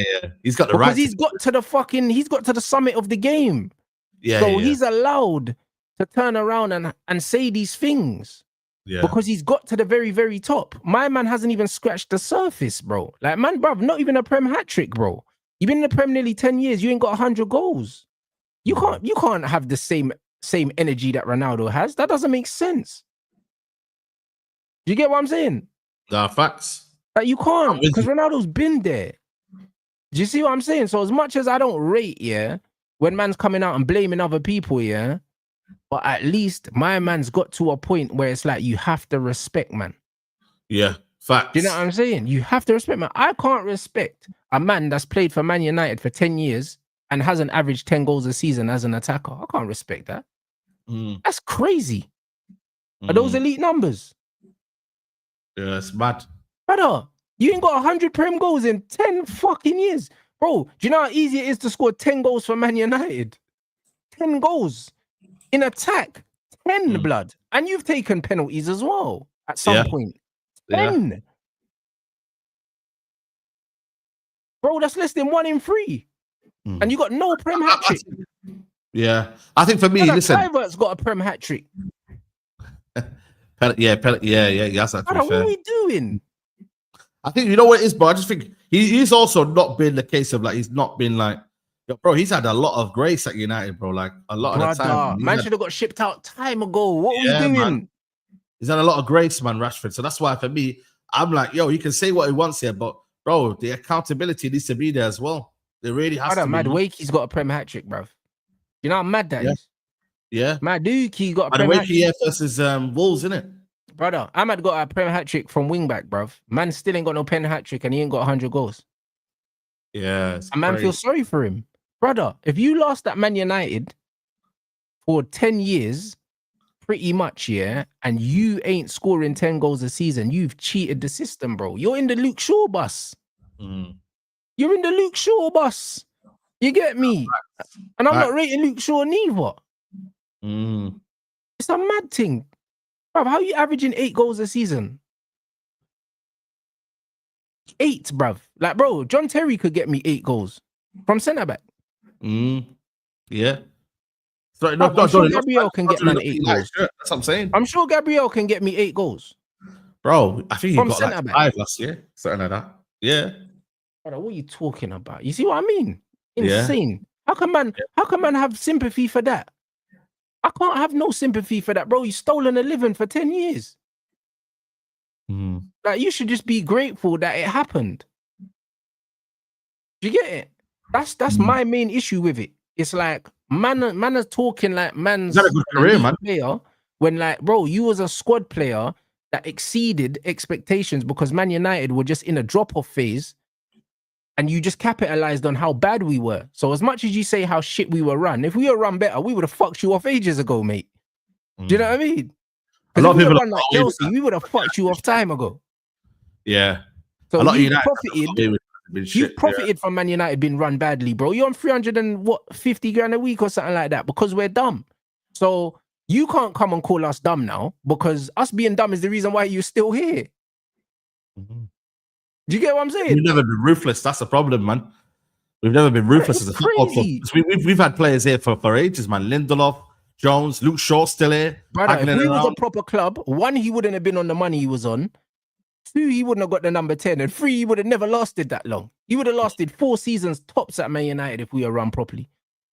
He's got the right. Because he's got to the summit of the game. Yeah. So he's allowed to turn around and say these things. Yeah. Because he's got to the very, very top. My man hasn't even scratched the surface, bro. Like, man, bruv, not even a Prem hat trick, bro. You've been in the Prem nearly 10 years. You ain't got 100 goals. You can't have the same energy that Ronaldo has. That doesn't make sense. Do you get what I'm saying? Nah, facts. Like, you can't, because Ronaldo's been there. Do you see what I'm saying? So as much as I don't rate, when man's coming out and blaming other people, but at least my man's got to a point where it's like, you have to respect, man. Yeah, facts. Do you know what I'm saying? You have to respect, man. I can't respect a man that's played for Man United for 10 years and hasn't averaged 10 goals a season as an attacker. I can't respect that. That's crazy. Are those elite numbers? Yeah, it's mad. Brother, you ain't got 100 Prem goals in 10 fucking years. Bro, do you know how easy it is to score 10 goals for Man United? 10 goals in attack. 10 blood. And you've taken penalties as well at some point. 10. Yeah. Bro, that's less than 1 in 3. And you got no Prem hat trick. Yeah. I think for me, listen. Kluivert's got a Prem hat trick. Yeah. Yes, what are we doing? I think, you know what it is, bro? I just think he's also not been the case of, like, he's not been like Yo, bro, he's had a lot of grace at United, bro. Like a lot of the time. Man should have got shipped out time ago. What are we doing? Man. He's had a lot of grace, man, Rashford. So that's why for me, I'm like, yo, he can say what he wants here, but bro, the accountability needs to be there as well. It really has to be. Mad Wakey's got a Prem hat trick, bro. You know how mad that is? Yeah. Mad Dookie got a Prem hat trick. Versus Wolves, innit? Brother, Ahmad got a Prem hat trick from wing back, bro. Man still ain't got no pen hat trick and he ain't got 100 goals. Yeah. And man feels sorry for him. Brother, if you lost at Man United for 10 years, pretty much, yeah, and you ain't scoring 10 goals a season, you've cheated the system, bro. You're in the Luke Shaw bus. You're in the Luke Shaw bus. You get me? And I'm not rating Luke Shaw neither. It's a mad thing. Bro, how are you averaging 8 goals a season? 8, bruv. Like, bro, John Terry could get me 8 goals from centre-back. Yeah. Sorry, I'm sure Gabriel can get man 8 goals. That's what I'm saying. I'm sure Gabriel can get me 8 goals. Bro, I think he got like 5 last year. Something like that. Yeah. Brother, what are you talking about? You see what I mean? Insane. How can man have sympathy for that? I can't have no sympathy for that, bro. You stolen a living for 10 years. Like, you should just be grateful that it happened. Do you get it? That's my main issue with it. It's like man is talking like man's a good career, man. Player, when like, bro, you was a squad player that exceeded expectations because Man United were just in a drop-off phase and you just capitalized on how bad we were. So as much as you say how shit we were run, if we were run better, we would have fucked you off ages ago, mate. Do you know what I mean? A lot of people run like Chelsea, we would have fucked you off time ago. Yeah. So a lot of United you've profited from Man United being run badly, bro. You're on 350 grand a week or something like that because we're dumb. So you can't come and call us dumb now because us being dumb is the reason why you're still here. Do you get what I'm saying? We've never been ruthless. That's the problem, man. We've never been ruthless as a football club. We've had players here for ages, man. Lindelof, Jones, Luke Shaw still here. Brother, if we was a proper club, 1, he wouldn't have been on the money he was on. 2, he wouldn't have got the number 10. And 3, he would have never lasted that long. He would have lasted 4 seasons tops at Man United if we were run properly.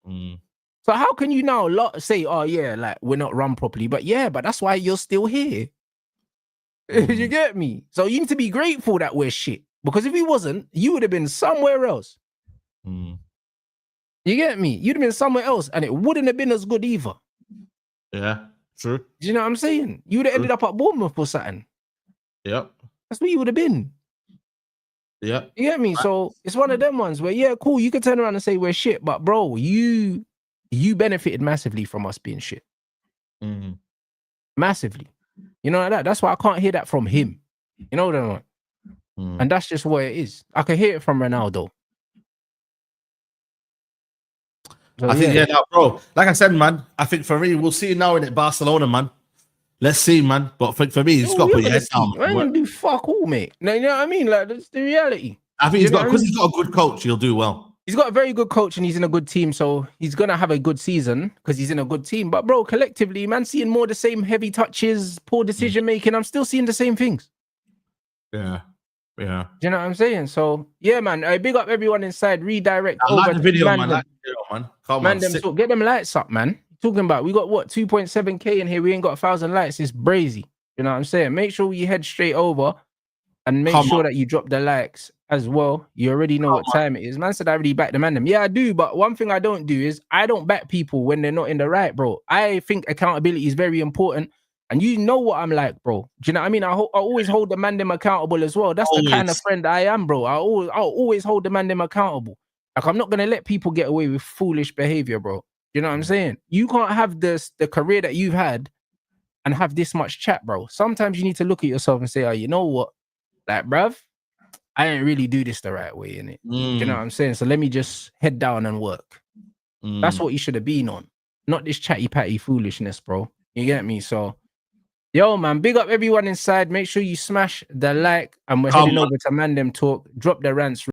So how can you now say, oh yeah, like we're not run properly? But yeah, but that's why you're still here. You get me? So you need to be grateful that we're shit. Because if he wasn't, you would have been somewhere else. You get me? You'd have been somewhere else and it wouldn't have been as good either. Yeah, true. Do you know what I'm saying? You would have ended up at Bournemouth or something. Yep. That's where you would have been. Yeah. You get me? So it's one of them ones where, yeah, cool, you can turn around and say we're shit, but bro, you benefited massively from us being shit. Massively. You know like that? That's why I can't hear that from him. You know what I mean? And that's just what it is. I can hear it from Ronaldo. So, I think, now, bro, like I said, man, I think for me, we'll see now in it, Barcelona, man. Let's see, man. But for me, he's got to put your head down. I ain't gonna do fuck all, mate. No, you know what I mean? Like, that's the reality. I think he's got a good coach, he'll do well. He's got a very good coach and he's in a good team, so he's gonna have a good season because he's in a good team. But bro, collectively, man, seeing more the same heavy touches, poor decision making. I'm still seeing the same things. Yeah. Yeah. Do you know what I'm saying? So yeah, man. I big up everyone inside. Redirect I like the video, man. Like the video, man. Come on, so get them lights up, man. Talking about we got what 2.7k in here. We ain't got 1,000 lights. It's brazy. You know what I'm saying? Make sure you head straight over and make sure that you drop the likes as well. You already know what time it is. Man said I already back the man. Yeah, I do. But one thing I don't do is I don't back people when they're not in the right, bro. I think accountability is very important. And you know what I'm like, bro. Do you know what I mean? I always hold the man them accountable as well. That's the kind of friend I am, bro. I'll always hold the man them accountable. Like, I'm not going to let people get away with foolish behavior, bro. You know what I'm saying? You can't have the career that you've had and have this much chat, bro. Sometimes you need to look at yourself and say, oh, you know what? Like, bruv, I didn't really do this the right way, innit? You know what I'm saying? So let me just head down and work. That's what you should have been on. Not this chatty-patty foolishness, bro. You get me? So, yo, man, big up everyone inside. Make sure you smash the like and we're heading over to Man Them Talk. Drop the rants.